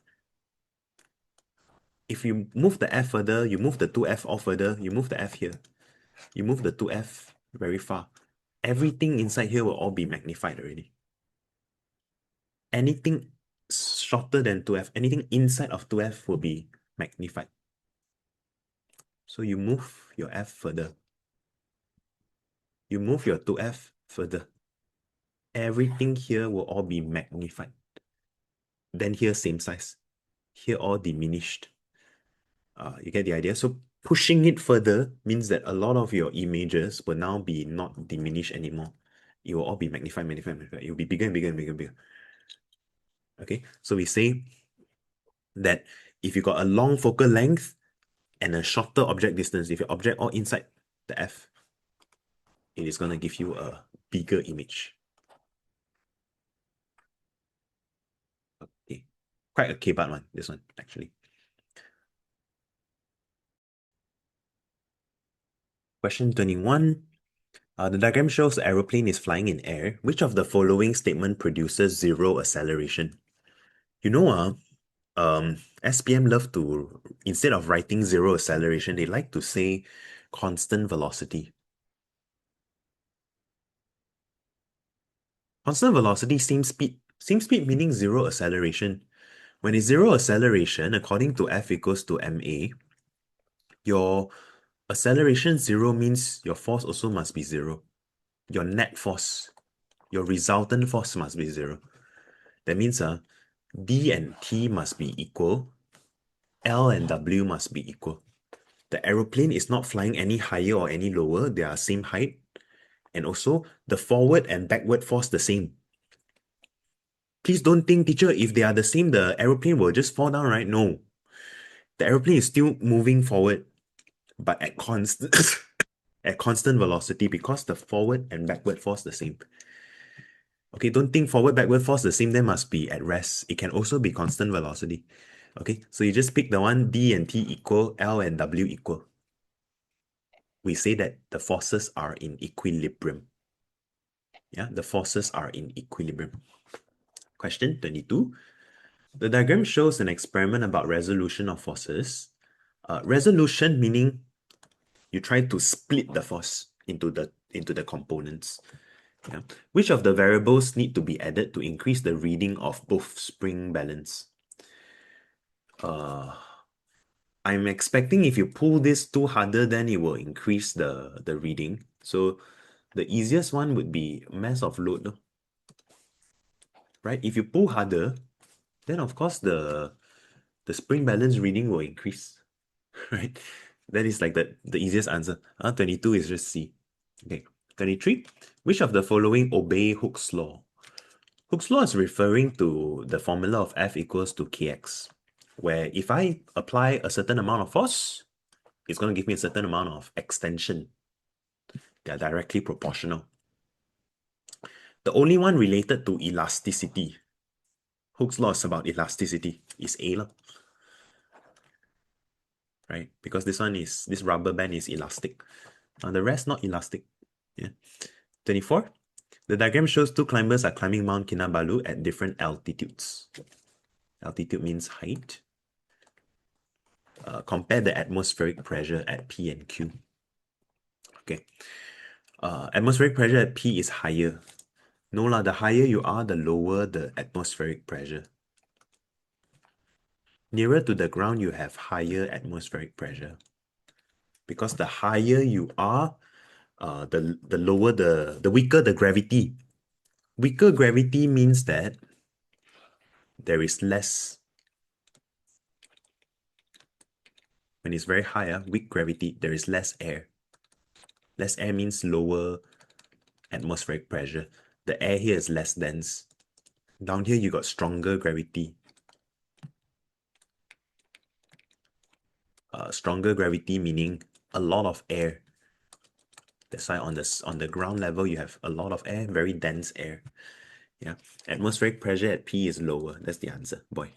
If you move the f further, you move the 2f all further, you move the f here, you move the 2f very far, everything inside here will all be magnified already. Anything shorter than 2f, anything inside of 2f will be magnified. So you move your f further. You move your 2f further. Everything here will all be magnified. Then here same size. Here all diminished. You get the idea? So pushing it further means that a lot of your images will now be not diminished anymore. It will all be magnified, magnified, magnified. It will be bigger and bigger and bigger and bigger. Okay, so we say that if you got a long focal length and a shorter object distance, if your object all inside the f, it is going to give you a bigger image. Okay, quite a K-bar one, this one, actually. Question 21. The diagram shows the aeroplane is flying in air. Which of the following statement produces zero acceleration? You know, SPM love to, instead of writing zero acceleration, they like to say constant velocity. Constant velocity, same speed. Same speed meaning zero acceleration. When it's zero acceleration, according to F equals to ma, your acceleration zero means your force also must be zero. Your net force, your resultant force must be zero. That means D and T must be equal, L and W must be equal. The aeroplane is not flying any higher or any lower, they are same height. And also, the forward and backward force the same. Please don't think, teacher, if they are the same, the aeroplane will just fall down, right? No. The aeroplane is still moving forward, but at constant at constant velocity because the forward and backward force the same. Okay, don't think forward, backward force the same, then must be at rest. It can also be constant velocity. Okay, so you just pick the one D and T equal, L and W equal. We say that the forces are in equilibrium. Yeah, the forces are in equilibrium. Question 22. The diagram shows an experiment about resolution of forces. Resolution meaning you try to split the force into the components. Yeah. Which of the variables need to be added to increase the reading of both spring balance? I'm expecting if you pull this too harder, then it will increase the reading. So the easiest one would be mass of load, right? If you pull harder, then of course the spring balance reading will increase, right? That is like the easiest answer. 22 is just C. Okay, 23. Which of the following obey Hooke's law? Hooke's law is referring to the formula of F equals to Kx, where if I apply a certain amount of force, it's going to give me a certain amount of extension. They are directly proportional. The only one related to elasticity, Hooke's law is about elasticity, is A lah. Right? Because this rubber band is elastic. The rest not elastic. Yeah. 24. The diagram shows two climbers are climbing Mount Kinabalu at different altitudes. Altitude means height. Compare the atmospheric pressure at P and Q. Okay. Atmospheric pressure at P is higher. No lah, the higher you are, the lower the atmospheric pressure. Nearer to the ground, you have higher atmospheric pressure. Because the higher you are, the lower the weaker the gravity. Weaker gravity means that there is less. When it's very high, weak gravity, there is less air. Less air means lower atmospheric pressure. The air here is less dense. Down here, you got stronger gravity. Stronger gravity meaning a lot of air. That's why on the ground level, you have a lot of air, very dense air. Yeah, atmospheric pressure at P is lower. That's the answer, boy.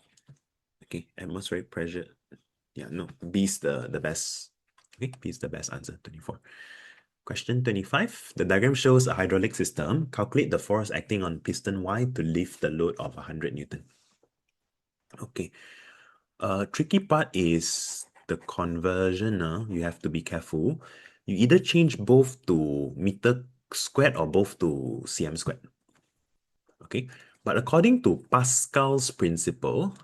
Okay, atmospheric pressure. Yeah, no, B is the best. Okay, B is the best answer, 24. Question 25. The diagram shows a hydraulic system. Calculate the force acting on piston Y to lift the load of 100 Newton. Okay. Tricky part is the conversion. You have to be careful. You either change both to meter squared or both to cm squared. Okay. But according to Pascal's principle,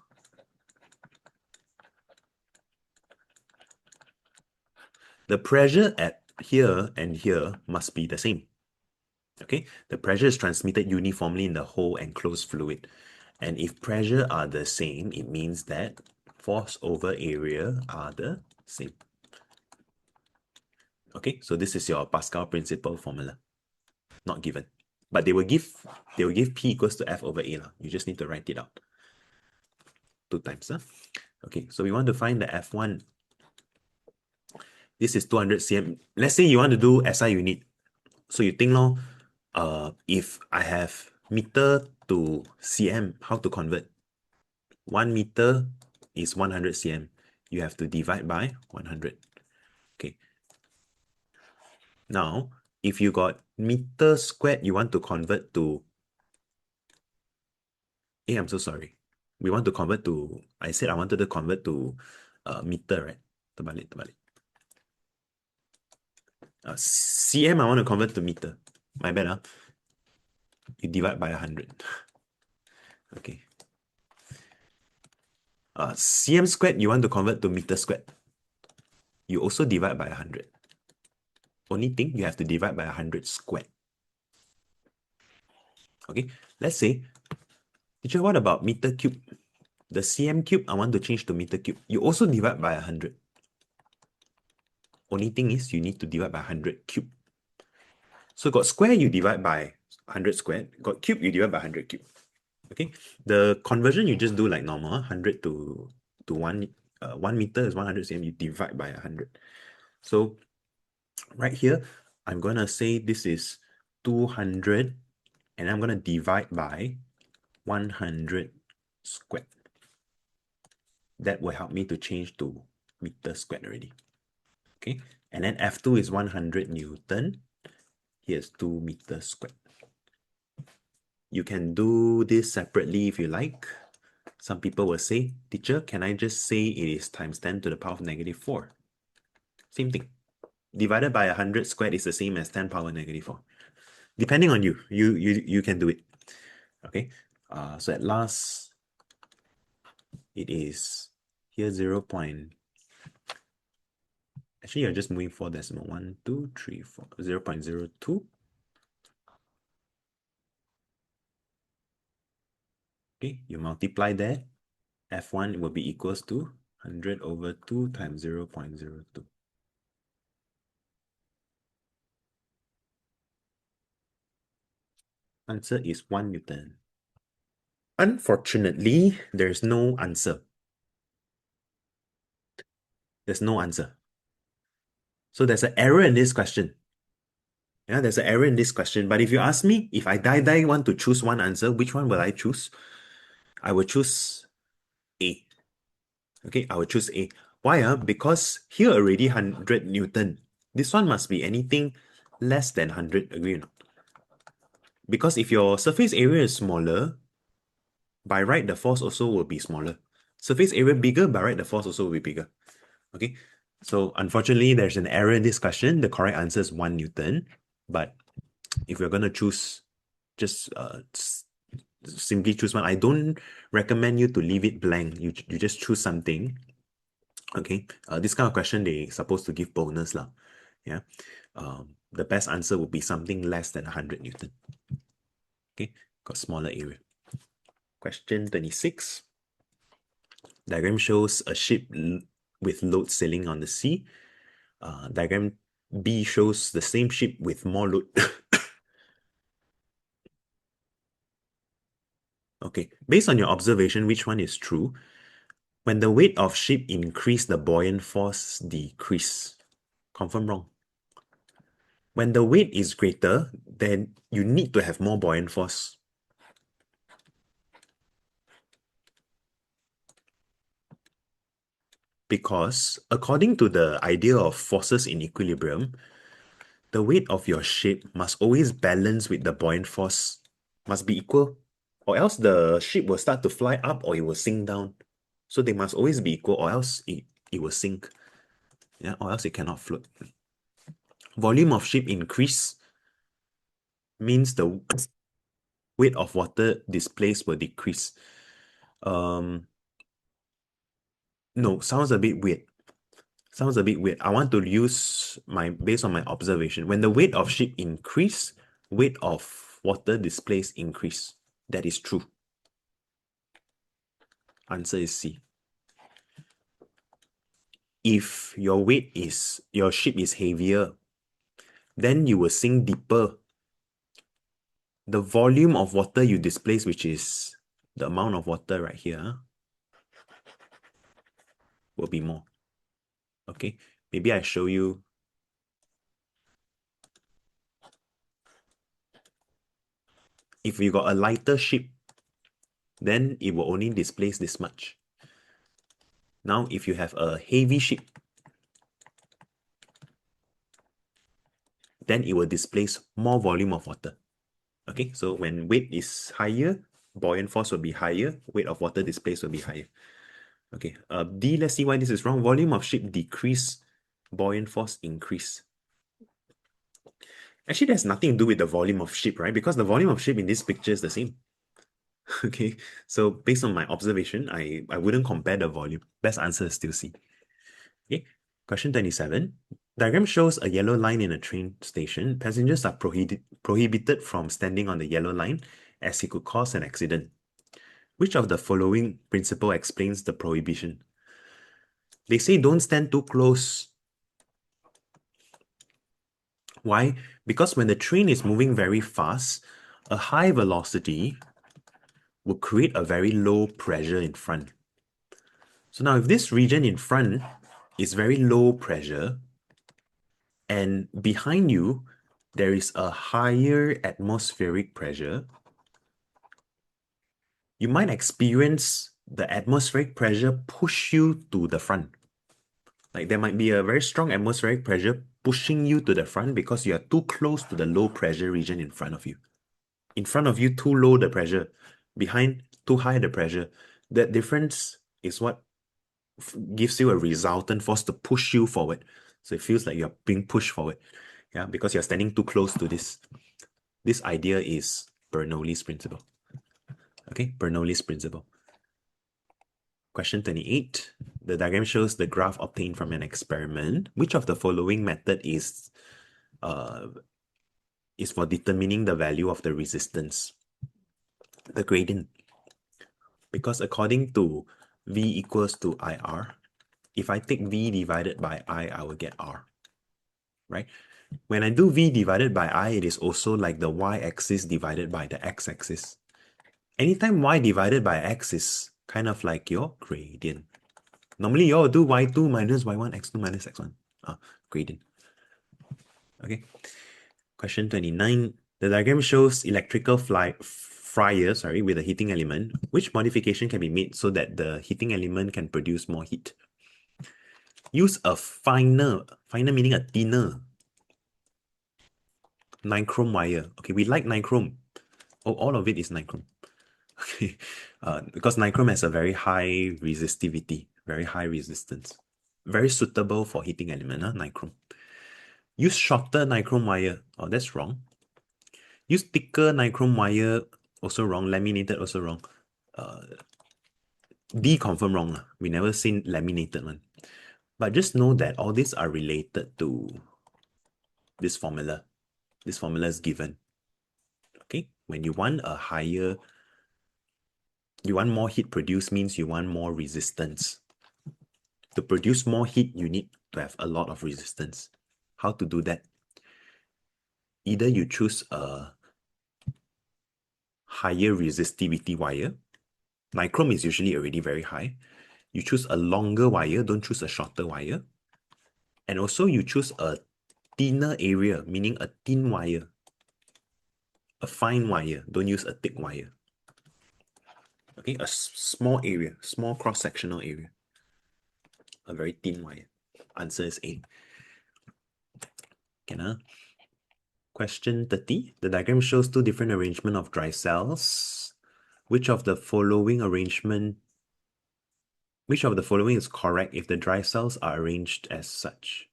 the pressure at here and here must be the same. Okay, the pressure is transmitted uniformly in the whole enclosed fluid. And if pressure are the same, it means that force over area are the same. Okay, so this is your Pascal principle formula. Not given. But they will give P equals to F over A. You just need to write it out. 2 times. Okay, so we want to find the F1. This is 200 cm. Let's say you want to do SI unit. So you think, if I have meter to cm, how to convert? 1 meter is 100 cm. You have to divide by 100. Okay. Now, if you got meter squared, you want to convert to... I'm so sorry. We want to convert to... I said I wanted to convert to meter, right? Terbalik. cm, I want to convert to meter. My bad, You divide by 100. Okay. Cm squared, you want to convert to meter squared. You also divide by 100. Only thing, you have to divide by 100 squared. Okay, let's say, teacher, what about meter cube? The cm cube, I want to change to meter cube. You also divide by 100. Only thing is, you need to divide by 100 cube. So got square, you divide by 100 squared. Got cube, you divide by 100 cube. Okay, the conversion you just do like normal, 100 to 1. 1 meter is 100 cm, you divide by 100. So right here, I'm going to say this is 200, and I'm going to divide by 100 squared. That will help me to change to meter squared already. Okay, and then F2 is 100 Newton. Here's 2 meters squared. You can do this separately if you like. Some people will say, teacher, can I just say it is times 10 to the power of -4? Same thing. Divided by 100 squared is the same as 10 power -4. Depending on you, you can do it. Okay, so at last, it is here 0. Actually, you're just moving 4 decimal. 1, 2, 3, 4, 0.02. Okay, you multiply there. F1 will be equals to 100 over 2 times 0.02. Answer is 1 Newton. Unfortunately, there's no answer. There's no answer. So there's an error in this question. Yeah, there's an error in this question. But if you ask me, if I die want to choose one answer, which one will I choose? I will choose A. Okay, I will choose A. Why? Because here already 100 Newton. This one must be anything less than 100, agree or not? Because if your surface area is smaller, by right, the force also will be smaller. Surface area bigger, by right, the force also will be bigger. Okay, so unfortunately, there's an error in this question. The correct answer is 1 Newton. But if you're going to choose, just simply choose one. I don't recommend you to leave it blank. You just choose something. Okay, this kind of question, they supposed to give bonus lah. Yeah, the best answer would be something less than 100 Newton. Okay, got smaller area. Question 26. Diagram shows a ship with load sailing on the sea. Diagram B shows the same ship with more load. Okay, based on your observation, which one is true? When the weight of ship increase, the buoyant force decrease. Confirm wrong. When the weight is greater, then you need to have more buoyant force. Because according to the idea of forces in equilibrium, the weight of your ship must always balance with the buoyant force, must be equal, or else the ship will start to fly up or it will sink down. So they must always be equal, or else it will sink. Yeah, or else it cannot float. Volume of ship increase means the weight of water displaced will decrease. No, sounds a bit weird. Sounds a bit weird. I want to use based on my observation. When the weight of ship increase, weight of water displaced increase. That is true. Answer is C. If your ship is heavier, then you will sink deeper. The volume of water you displace, which is the amount of water right here, will be more. Okay, maybe I show you. If you got a lighter ship, then it will only displace this much. Now, if you have a heavy ship, then it will displace more volume of water. Okay, so when weight is higher, buoyant force will be higher, weight of water displaced will be higher. Okay, D, let's see why this is wrong. Volume of ship decrease, buoyant force increase. Actually, there's nothing to do with the volume of ship, right? Because the volume of ship in this picture is the same. Okay, so based on my observation, I wouldn't compare the volume. Best answer is still C. Okay, question 27. Diagram shows a yellow line in a train station. Passengers are prohibited from standing on the yellow line as it could cause an accident. Which of the following principle explains the prohibition? They say don't stand too close. Why? Because when the train is moving very fast, a high velocity will create a very low pressure in front. So now if this region in front is very low pressure, and behind you, there is a higher atmospheric pressure, you might experience the atmospheric pressure push you to the front. Like there might be a very strong atmospheric pressure pushing you to the front because you are too close to the low pressure region in front of you. In front of you, too low the pressure. Behind, too high the pressure. That difference is what gives you a resultant force to push you forward. So it feels like you're being pushed forward. Yeah, because you're standing too close to this. This idea is Bernoulli's principle. Okay, Bernoulli's principle. Question 28. The diagram shows the graph obtained from an experiment. Which of the following method is for determining the value of the resistance? The gradient. Because according to V equals to IR, if I take V divided by I will get R. Right? When I do V divided by I, it is also like the y-axis divided by the x-axis. Anytime y divided by x is kind of like your gradient. Normally, you all do y2 minus y1, x2 minus x1. Gradient. Okay. Question 29. The diagram shows electrical fryer with a heating element. Which modification can be made so that the heating element can produce more heat? Use a finer meaning a thinner nichrome wire. Okay, we like nichrome. Oh, all of it is nichrome. Okay, because nichrome has a very high resistivity, very high resistance. Very suitable for heating element, nichrome. Use shorter nichrome wire. Oh, that's wrong. Use thicker nichrome wire, also wrong. Laminated, also wrong. D confirm wrong. We never seen laminated one. But just know that all these are related to this formula. This formula is given. Okay, when you want a higher, you want more heat produced means you want more resistance. To produce more heat, you need to have a lot of resistance. How to do that? Either you choose a higher resistivity wire. Nichrome is usually already very high. You choose a longer wire, don't choose a shorter wire. And also you choose a thinner area, meaning a thin wire. A fine wire, don't use a thick wire. Okay, a small area, small cross-sectional area. A very thin wire. Answer is A. Okay, Question 30. The diagram shows two different arrangement of dry cells. Which of the following is correct if the dry cells are arranged as such?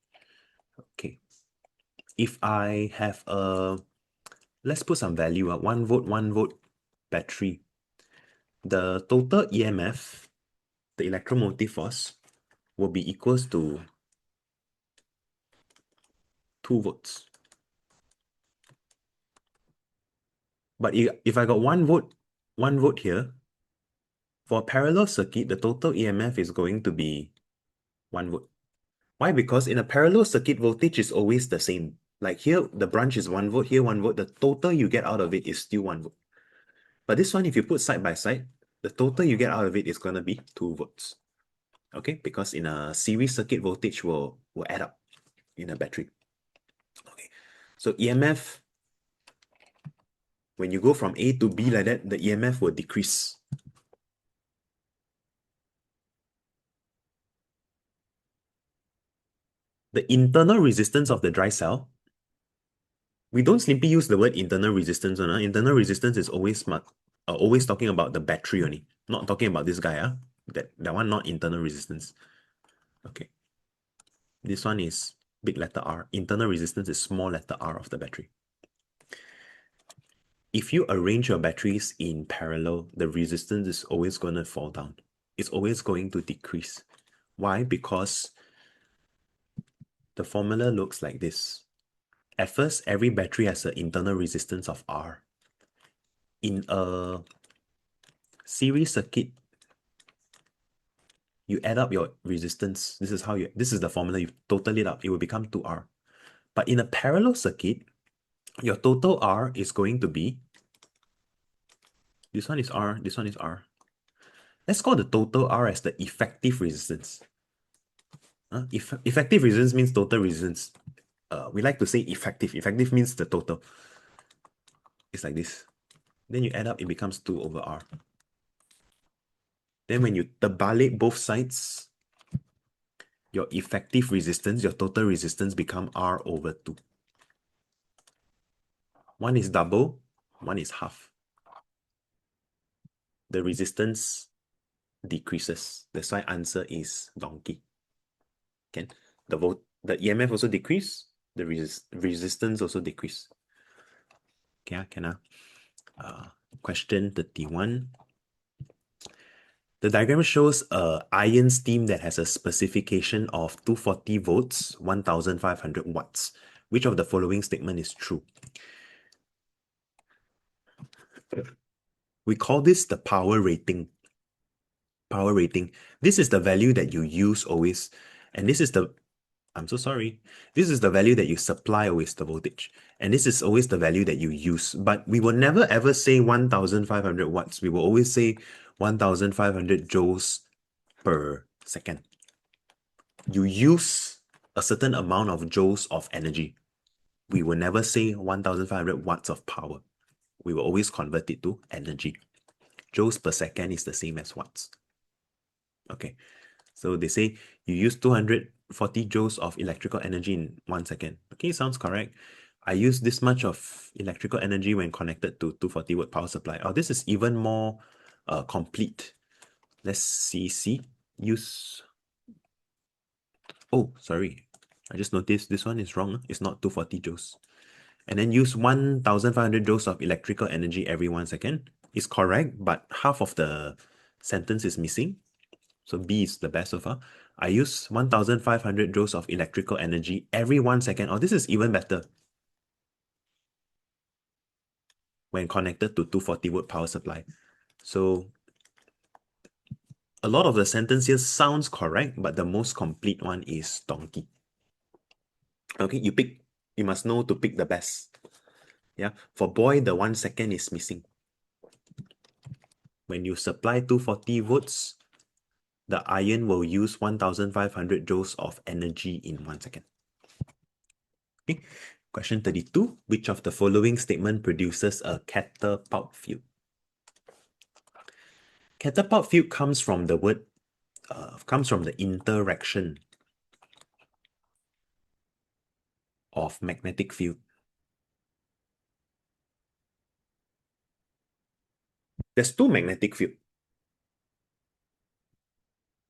Okay. If I have let's put some value, 1 volt, 1 volt battery. The total e.m.f, the electromotive force, will be equals to 2 volts. But if I got 1 volt here, for a parallel circuit, the total e.m.f is going to be 1 volt. Why? Because in a parallel circuit, voltage is always the same. Like here, the branch is 1 volt, here 1 volt. The total you get out of it is still 1 volt. But this one, if you put side by side, the total you get out of it is going to be 2 volts. Okay, because in a series circuit, voltage will add up in a battery. Okay, so e.m.f, when you go from A to B like that, the e.m.f will decrease. The internal resistance of the dry cell, we don't simply use the word internal resistance. Internal resistance is always talking about the battery only, not talking about this guy. That one not internal resistance. Okay. This one is big letter R. Internal resistance is small letter R of the battery. If you arrange your batteries in parallel, the resistance is always going to fall down. It's always going to decrease. Why? Because the formula looks like this. At first, every battery has an internal resistance of R. In a series circuit, you add up your resistance. This is the formula. You total it up. It will become 2R. But in a parallel circuit, your total R is going to be, this one is R, this one is R. Let's call the total R as the effective resistance. Effective resistance means total resistance. We like to say effective. Effective means the total. It's like this. Then you add up, it becomes 2 over R. Then when you terbalik both sides, your effective resistance, your total resistance become R over 2. One is double, one is half. The resistance decreases. That's why answer is donkey. Okay? The e.m.f also decrease, the resistance also decrease. Okay, question 31. The diagram shows a iron steam that has a specification of 240 volts, 1500 watts. Which of the following statement is true? We call this the power rating. Power rating. This is the value that you use always. And this is the, I'm so sorry. This is the value that you supply always, the voltage. And this is always the value that you use. But we will never ever say 1500 watts. We will always say 1500 joules per second. You use a certain amount of joules of energy. we will never say 1,500 watts of power. We will always convert it to energy. Joules per second is the same as watts. Okay, so they say you use 240 joules of electrical energy in 1 second. Okay, sounds correct. I use this much of electrical energy when connected to 240 watt power supply. Oh, this is even more complete. Let's see. Use. Oh, sorry. I just noticed this one is wrong. It's not 240 joules. And then use 1,500 joules of electrical energy every 1 second. Is correct, but half of the sentence is missing. So B is the best so far. I use 1,500 joules of electrical energy every 1 second. Oh, this is even better. When connected to 240 watt power supply. So a lot of the sentence here sounds correct, but the most complete one is donkey. Okay, you must know to pick the best. Yeah, for boy, the 1 second is missing. When you supply 240 volts, the iron will use 1,500 joules of energy in 1 second. Okay, question 32. Which of the following statement produces a catapult field? Catapult field comes from the word, comes from the interaction of magnetic field. There's two magnetic field.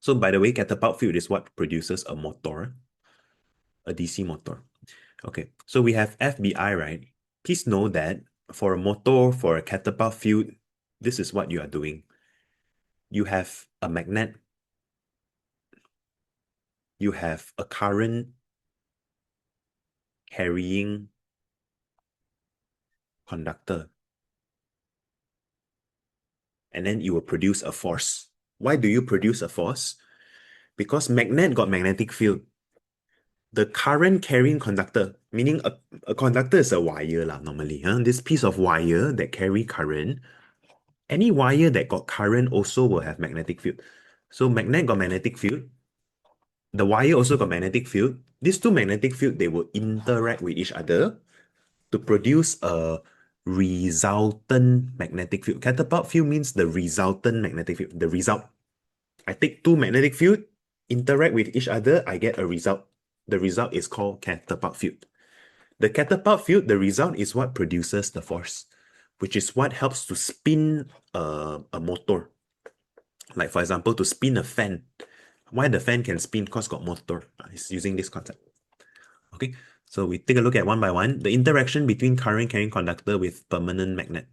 So by the way, catapult field is what produces a motor, a DC motor. Okay, so we have FBI, right? Please know that for a motor, for a catapult field, this is what you are doing. You have a magnet, you have a current carrying conductor, and then you will produce a force. Why do you produce a force? Because magnet got magnetic field. The current carrying conductor, meaning a conductor is a wire lah, normally. This piece of wire that carry current, any wire that got current also will have magnetic field. So magnet got magnetic field. The wire also got magnetic field. These two magnetic field, they will interact with each other to produce a resultant magnetic field. Catapult field means the resultant magnetic field, the result. I take two magnetic field, interact with each other, I get a result. The result is called catapult field. The catapult field, the result is what produces the force, which is what helps to spin a motor. Like for example, to spin a fan. Why the fan can spin? Because got motor. It's using this concept. Okay, so we take a look at one by one. The interaction between current carrying conductor with permanent magnet.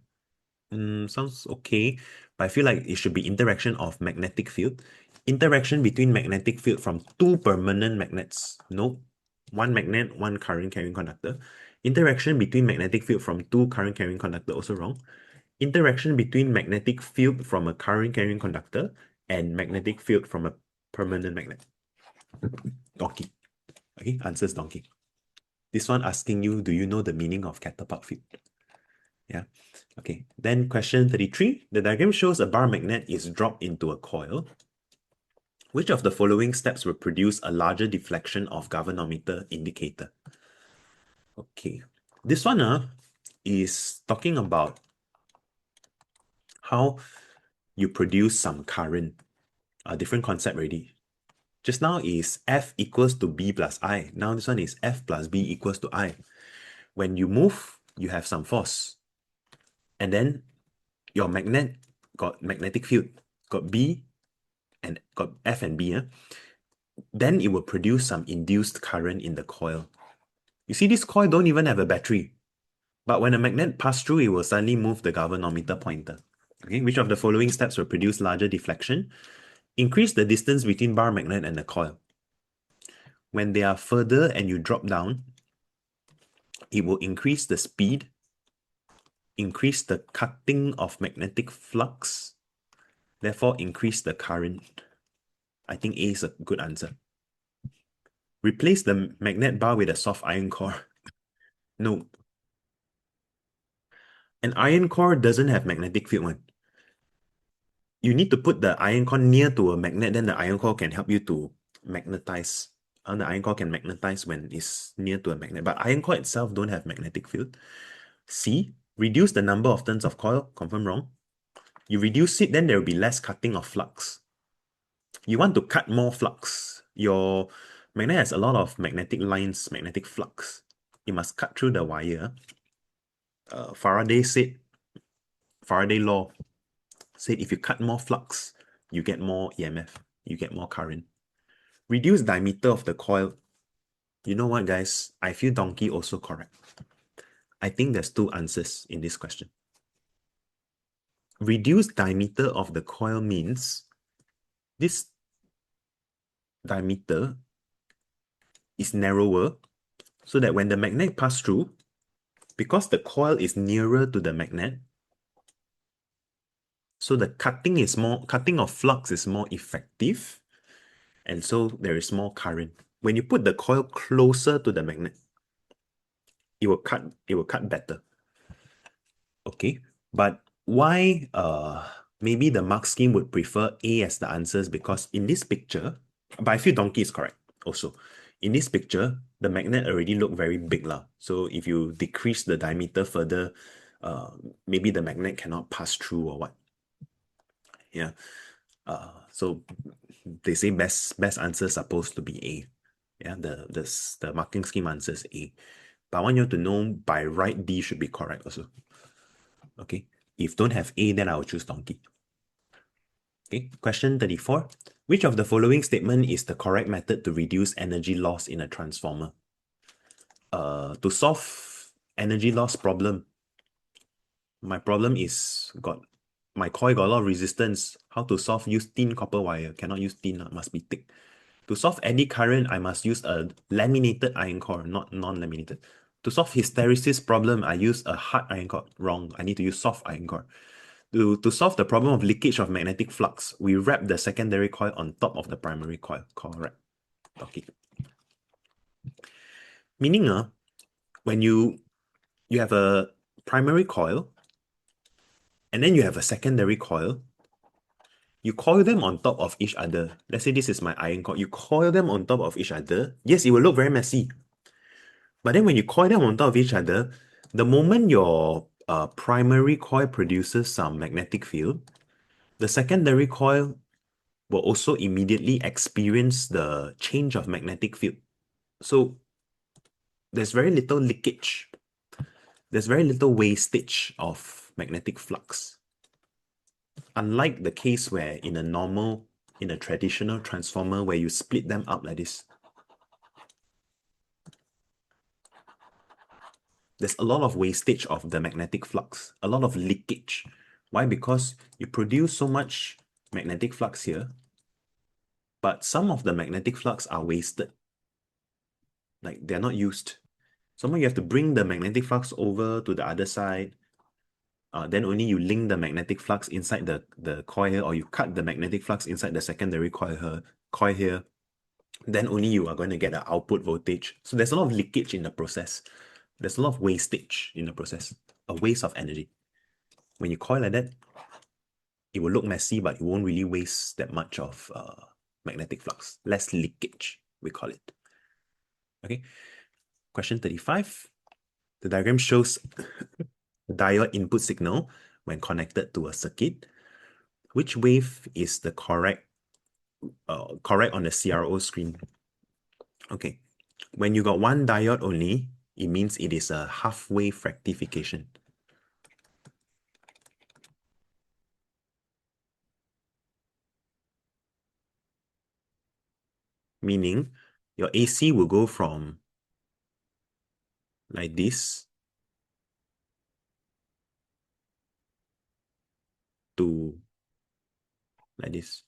Sounds okay, but I feel like it should be interaction of magnetic field. Interaction between magnetic field from two permanent magnets. No, one magnet, one current carrying conductor. Interaction between magnetic field from two current carrying conductor, also wrong. Interaction between magnetic field from a current carrying conductor and magnetic field from a permanent magnet. Donkey. Okay, answers donkey. This one asking you, do you know the meaning of catapult field? Yeah. Okay, then question 33. The diagram shows a bar magnet is dropped into a coil. Which of the following steps will produce a larger deflection of galvanometer indicator? Okay, this one is talking about how you produce some current. A different concept already. Just now is F equals to B plus I. Now this one is F plus B equals to I. When you move, you have some force. And then your magnet got magnetic field, got B and got F and B. Then it will produce some induced current in the coil. You see, this coil don't even have a battery. But when a magnet passes through, it will suddenly move the galvanometer pointer. Okay, which of the following steps will produce larger deflection? Increase the distance between bar magnet and the coil. When they are further and you drop down, it will increase the speed, increase the cutting of magnetic flux, therefore increase the current. I think A is a good answer. Replace the magnet bar with a soft iron core. No. An iron core doesn't have magnetic field one. You need to put the iron core near to a magnet, then the iron core can help you to magnetize The iron core can magnetize when it's near to a magnet, but iron core itself don't have magnetic field. C, reduce the number of turns of coil, confirm wrong. You reduce it, then there will be less cutting of flux. You want to cut more flux. Your magnet has a lot of magnetic lines, magnetic flux. You must cut through the wire. Faraday law said if you cut more flux, you get more e.m.f, you get more current. Reduce diameter of the coil. You know what, guys? I feel donkey also correct. I think there's two answers in this question. Reduce diameter of the coil means this diameter is narrower so that when the magnet passes through, because the coil is nearer to the magnet, so the cutting of flux is more effective, and so there is more current. When you put the coil closer to the magnet, it will cut better. Okay, but why maybe the mark scheme would prefer A as the answers, because in this picture, but I feel donkey is correct also. In this picture, the magnet already look very big lah. So if you decrease the diameter further, maybe the magnet cannot pass through or what. Yeah. So they say best answer supposed to be A. Yeah, the marking scheme answers A. But I want you to know by right D should be correct also. Okay. If don't have A, then I will choose donkey. Okay. Question 34. Which of the following statement is the correct method to reduce energy loss in a transformer? To solve energy loss problem, my problem is my coil got a lot of resistance. How to solve? Use thin copper wire. Cannot use thin, must be thick. To solve eddy current, I must use a laminated iron core, not non-laminated. To solve hysteresis problem, I use a hard iron core. Wrong. I need to use soft iron core. To solve the problem of leakage of magnetic flux, we wrap the secondary coil on top of the primary coil. Correct. Okay. Meaning, when you have a primary coil, and then you have a secondary coil, you coil them on top of each other. Let's say this is my iron core. You coil them on top of each other. Yes, it will look very messy. But then when you coil them on top of each other, the moment your primary coil produces some magnetic field, the secondary coil will also immediately experience the change of magnetic field. So there's very little leakage. There's very little wastage of magnetic flux. Unlike the case where in a traditional transformer where you split them up like this, there's a lot of wastage of the magnetic flux, a lot of leakage. Why? Because you produce so much magnetic flux here, but some of the magnetic flux are wasted. Like they're not used. Somehow you have to bring the magnetic flux over to the other side. Then only you link the magnetic flux inside the coil here, or you cut the magnetic flux inside the secondary coil here. Then only you are going to get an output voltage. So there's a lot of leakage in the process. There's a lot of wastage in the process, a waste of energy. When you coil like that, it will look messy, but it won't really waste that much of magnetic flux. Less leakage, we call it. Okay. Question 35. The diagram shows the diode input signal when connected to a circuit. Which wave is the correct on the CRO screen? Okay. When you got one diode only, it means it is a half-wave rectification. Meaning, your AC will go from like this to like this.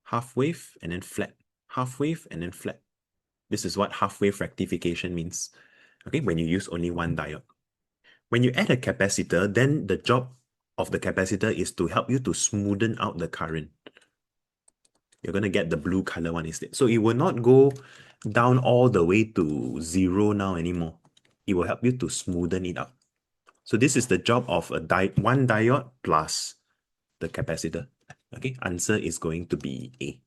Half wave and then flat. Half wave and then flat. This is what half-wave rectification means. Okay, when you use only one diode. When you add a capacitor, then the job of the capacitor is to help you to smoothen out the current. You're going to get the blue color one instead. So it will not go down all the way to 0 now anymore. It will help you to smoothen it out. So this is the job of one diode plus the capacitor. Okay, answer is going to be A.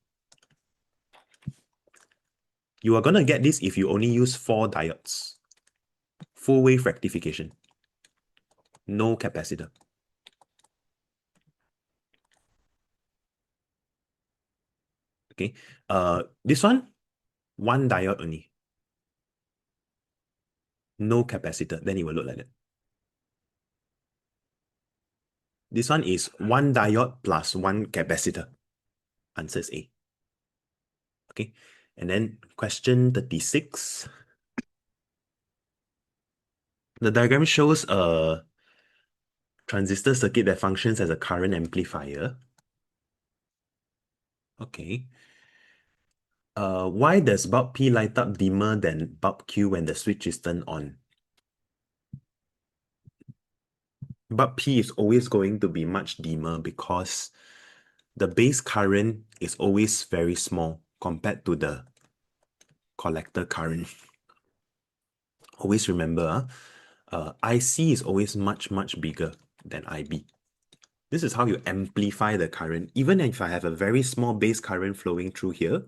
You are going to get this if you only use 4 diodes. Full wave rectification. No capacitor. Okay. This one, 1 diode only. No capacitor. Then it will look like that. This one is 1 diode plus 1 capacitor. Answer is A. Okay. And then question 36. The diagram shows a transistor circuit that functions as a current amplifier. Okay. Why does bulb P light up dimmer than bulb Q when the switch is turned on? Bulb P is always going to be much dimmer because the base current is always very small compared to the collector current. Always remember, IC is always much, much bigger than IB. This is how you amplify the current. Even if I have a very small base current flowing through here,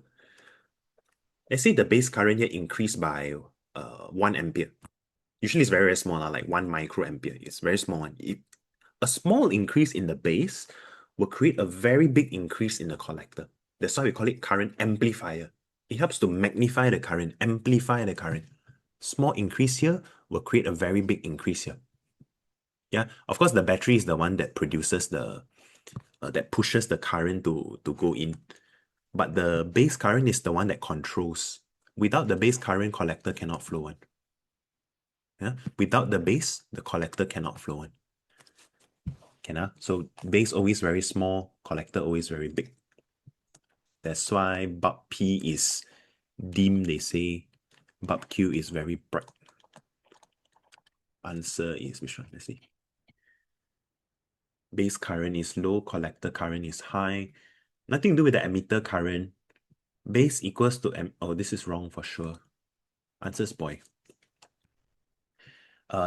let's say the base current here increased by 1 ampere. Usually it's very, very small, like 1 microampere. It's very small one. A small increase in the base will create a very big increase in the collector. That's why we call it current amplifier. It helps to magnify the current, amplify the current. Small increase here will create a very big increase here. Yeah, of course, the battery is the one that produces that pushes the current to go in. But the base current is the one that controls. Without the base current, collector cannot flow on. Yeah, without the base, the collector cannot flow on. So base always very small, collector always very big. That's why bulb P is dim, they say. Bulb Q is very bright. Answer is which one? Let's see. Base current is low, collector current is high. Nothing to do with the emitter current. Base equals to oh, this is wrong for sure. Answer's boy.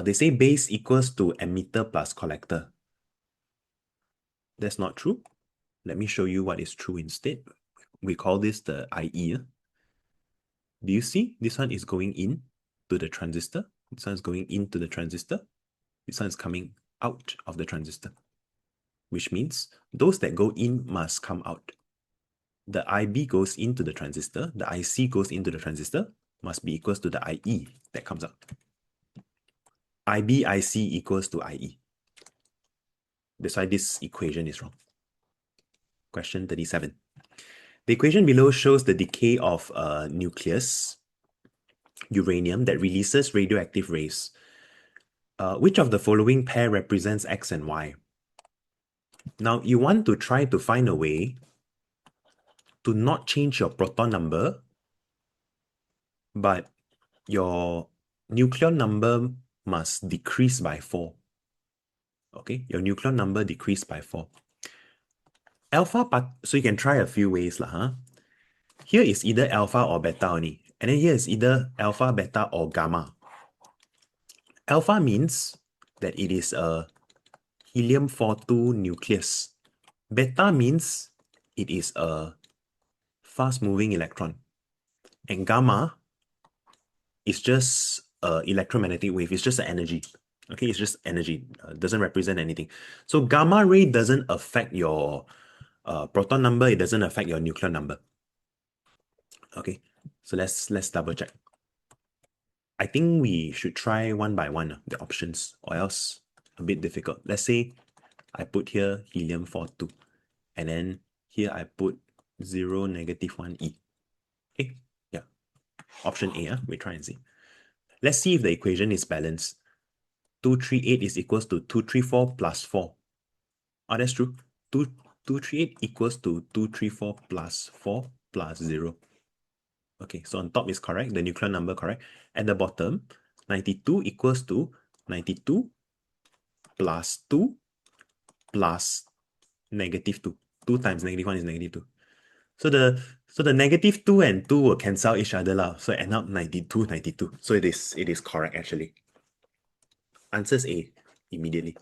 They say base equals to emitter plus collector. That's not true. Let me show you what is true instead. We call this the IE. Do you see? This one is going in to the transistor. This one is going into the transistor. This one is coming out of the transistor. Which means those that go in must come out. The IB goes into the transistor. The IC goes into the transistor. Must be equals to the IE that comes out. IB, IC equals to IE. That's why this equation is wrong. Question 37. The equation below shows the decay of a nucleus, uranium, that releases radioactive rays. Which of the following pair represents X and Y? Now, you want to try to find a way to not change your proton number, but your nucleon number must decrease by 4. Okay, your nucleon number decreased by 4. Alpha, so you can try a few ways. Here is either alpha or beta only. And then here is either alpha, beta, or gamma. Alpha means that it is a helium-42 nucleus. Beta means it is a fast-moving electron. And gamma is just an electromagnetic wave. It's just an energy. Okay, it's just energy. Doesn't represent anything. So gamma ray doesn't affect your proton number. It doesn't affect your nucleon number. Okay, so let's double check. I think we should try one by one the options, or else a bit difficult. Let's say I put here helium-42, and then here I put 0, -1e. Okay, yeah. Option A, we try and see. Let's see if the equation is balanced. 238 is equals to 234 plus 4. Oh, that's true. 238 equals to 234 plus 4 plus 0. Okay, so on top is correct, the nucleon number correct. At the bottom, 92 equals to 92 plus 2 plus -2. 2 times -1 is -2. So the -2 and 2 will cancel each other out. So end up 92, 92. So it is correct actually. Answers A immediately.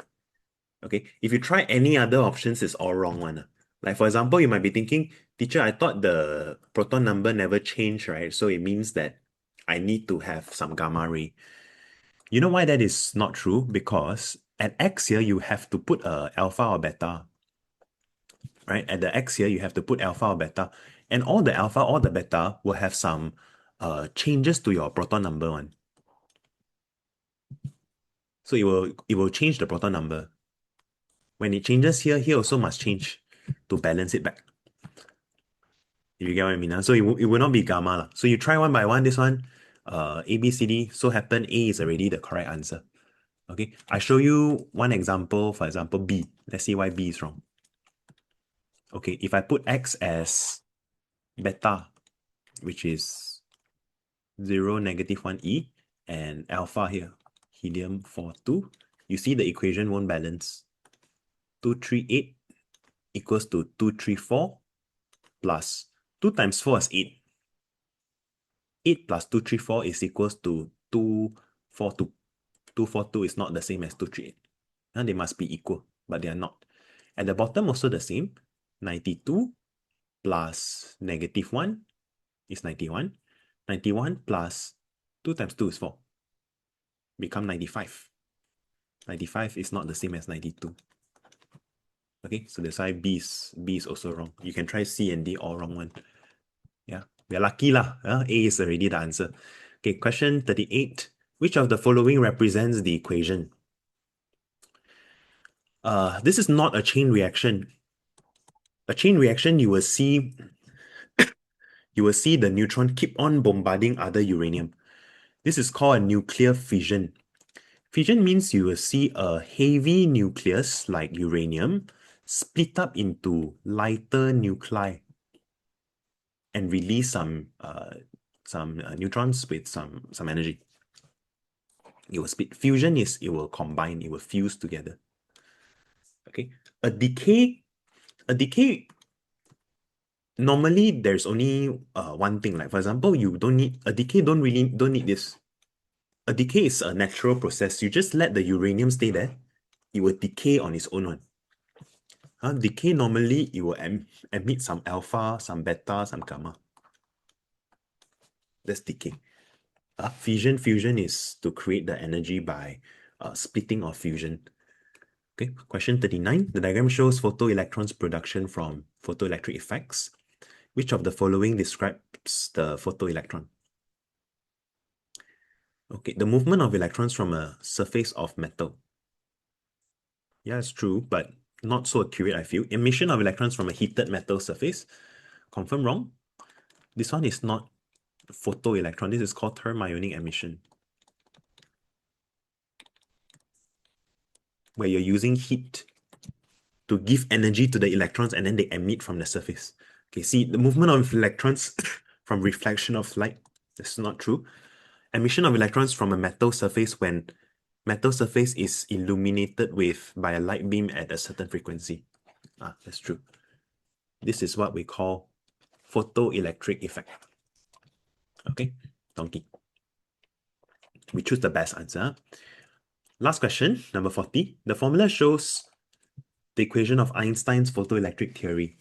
Okay, if you try any other options, it's all wrong one. Like for example, you might be thinking Teacher, I thought the proton number never changed, right? So it means that I need to have some gamma ray. You know why that is not true? Because at X here, you have to put a alpha or beta, right? At the X here, you have to put alpha or beta. And all the alpha or the beta will have some changes to your proton number one. So it will change the proton number. When it changes here, here also must change to balance it back. You get what I mean? So it will not be gamma. La. So you try one by one, this one, A, B, C, D, so happen A is already the correct answer. Okay, I show you one example, for example, B. Let's see why B is wrong. Okay, if I put X as beta, which is 0, -1e, and alpha here, helium-4, 2, you see the equation won't balance. 238 equals to 234 plus 2 times 4 is 8. 8 plus 234 is equals to 242. 242 is not the same as 238. And they must be equal, but they are not. At the bottom also the same. 92 plus -1 is 91. 91 plus 2 times 2 is 4. Become 95. 95 is not the same as 92. Okay, so that's why B is also wrong. You can try C and D, all wrong one. Yeah, we are lucky lah. A is already the answer. Okay, question 38. Which of the following represents the equation? This is not a chain reaction. A chain reaction, you will see the neutron keep on bombarding other uranium. This is called a nuclear fission. Fission means you will see a heavy nucleus like uranium split up into lighter nuclei and release some neutrons with some energy. It will split. Fusion is it will combine, it will fuse together. Okay, a decay. Normally there's only one thing. Like for example, you don't need a decay. Don't need this. A decay is a natural process. You just let the uranium stay there. It will decay on its own one. Decay normally it will emit some alpha, some beta, some gamma. That's decay. Fusion is to create the energy by splitting or fusion. Okay, question 39. The diagram shows photoelectrons production from photoelectric effects. Which of the following describes the photoelectron? Okay, the movement of electrons from a surface of metal. Yeah, it's true, but not so accurate, I feel. Emission of electrons from a heated metal surface. Confirm wrong. This one is not photoelectron. This is called thermionic emission, where you're using heat to give energy to the electrons and then they emit from the surface. Okay, see, the movement of electrons from reflection of light, that's not true. Emission of electrons from a metal surface when metal surface is illuminated by a light beam at a certain frequency. That's true. This is what we call photoelectric effect. Okay, donkey. We choose the best answer. Last question, number 40. The formula shows the equation of Einstein's photoelectric theory.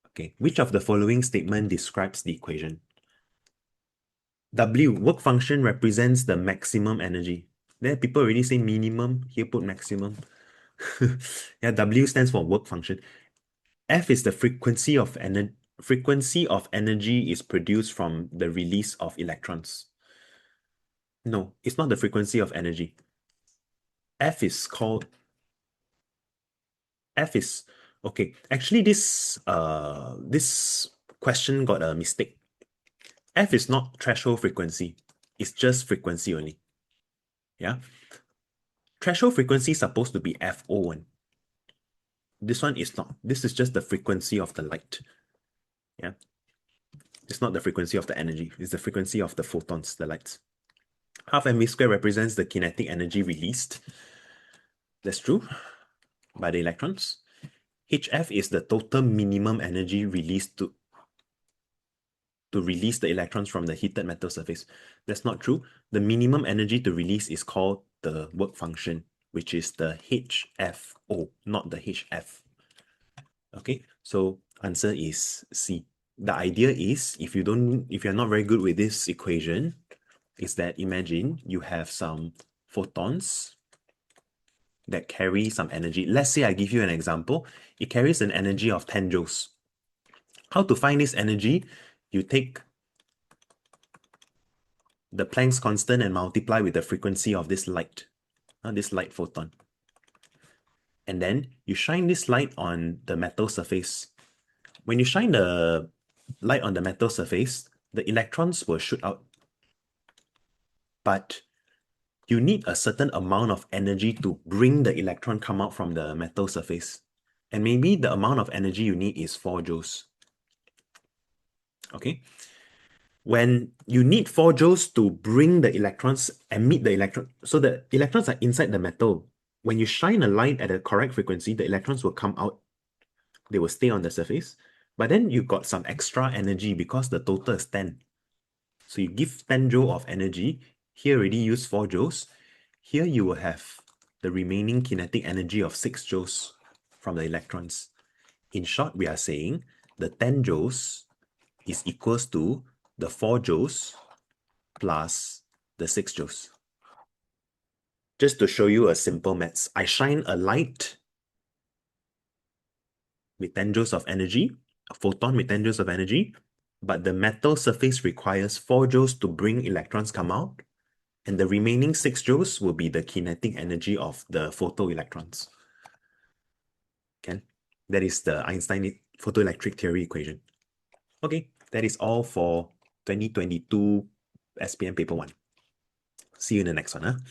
Okay, which of the following statement describes the equation? W, work function, represents the maximum energy. There, people already say minimum, here put maximum. Yeah, W stands for work function. F is the frequency of energy. Frequency of energy is produced from the release of electrons. No, it's not the frequency of energy. F is okay. Actually, this question got a mistake. F is not threshold frequency. It's just frequency only. Yeah. Threshold frequency is supposed to be FO1. This one is not. This is just the frequency of the light. Yeah. It's not the frequency of the energy. It's the frequency of the photons, the lights. Half mv squared represents the kinetic energy released. That's true. By the electrons. HF is the total minimum energy released to release the electrons from the heated metal surface. That's not true. The minimum energy to release is called the work function, which is the HFO, not the HF. Okay, so Answer is C. The idea is, if you're not very good with this equation, is that imagine you have some photons that carry some energy. Let's say I give you an example. It carries an energy of 10 joules. How to find this energy? You take the Planck's constant and multiply with the frequency of this light photon. And then you shine this light on the metal surface. When you shine the light on the metal surface, the electrons will shoot out. But you need a certain amount of energy to bring the electron come out from the metal surface. And maybe the amount of energy you need is 4 joules. Okay? When you need 4 joules to bring the electrons, emit the electron, so the electrons are inside the metal. When you shine a light at a correct frequency, the electrons will come out. They will stay on the surface. But then you got some extra energy because the total is 10. So you give 10 joule of energy. Here already use 4 joules. Here you will have the remaining kinetic energy of 6 joules from the electrons. In short, we are saying the 10 joules is equals to the 4 joules plus the 6 joules. Just to show you a simple maths, I shine a light with 10 joules of energy, a photon with 10 joules of energy, but the metal surface requires 4 joules to bring electrons come out, and the remaining 6 joules will be the kinetic energy of the photoelectrons. Okay, that is the Einstein photoelectric theory equation. Okay, that is all for 2022 SPM paper 1. See you in the next one.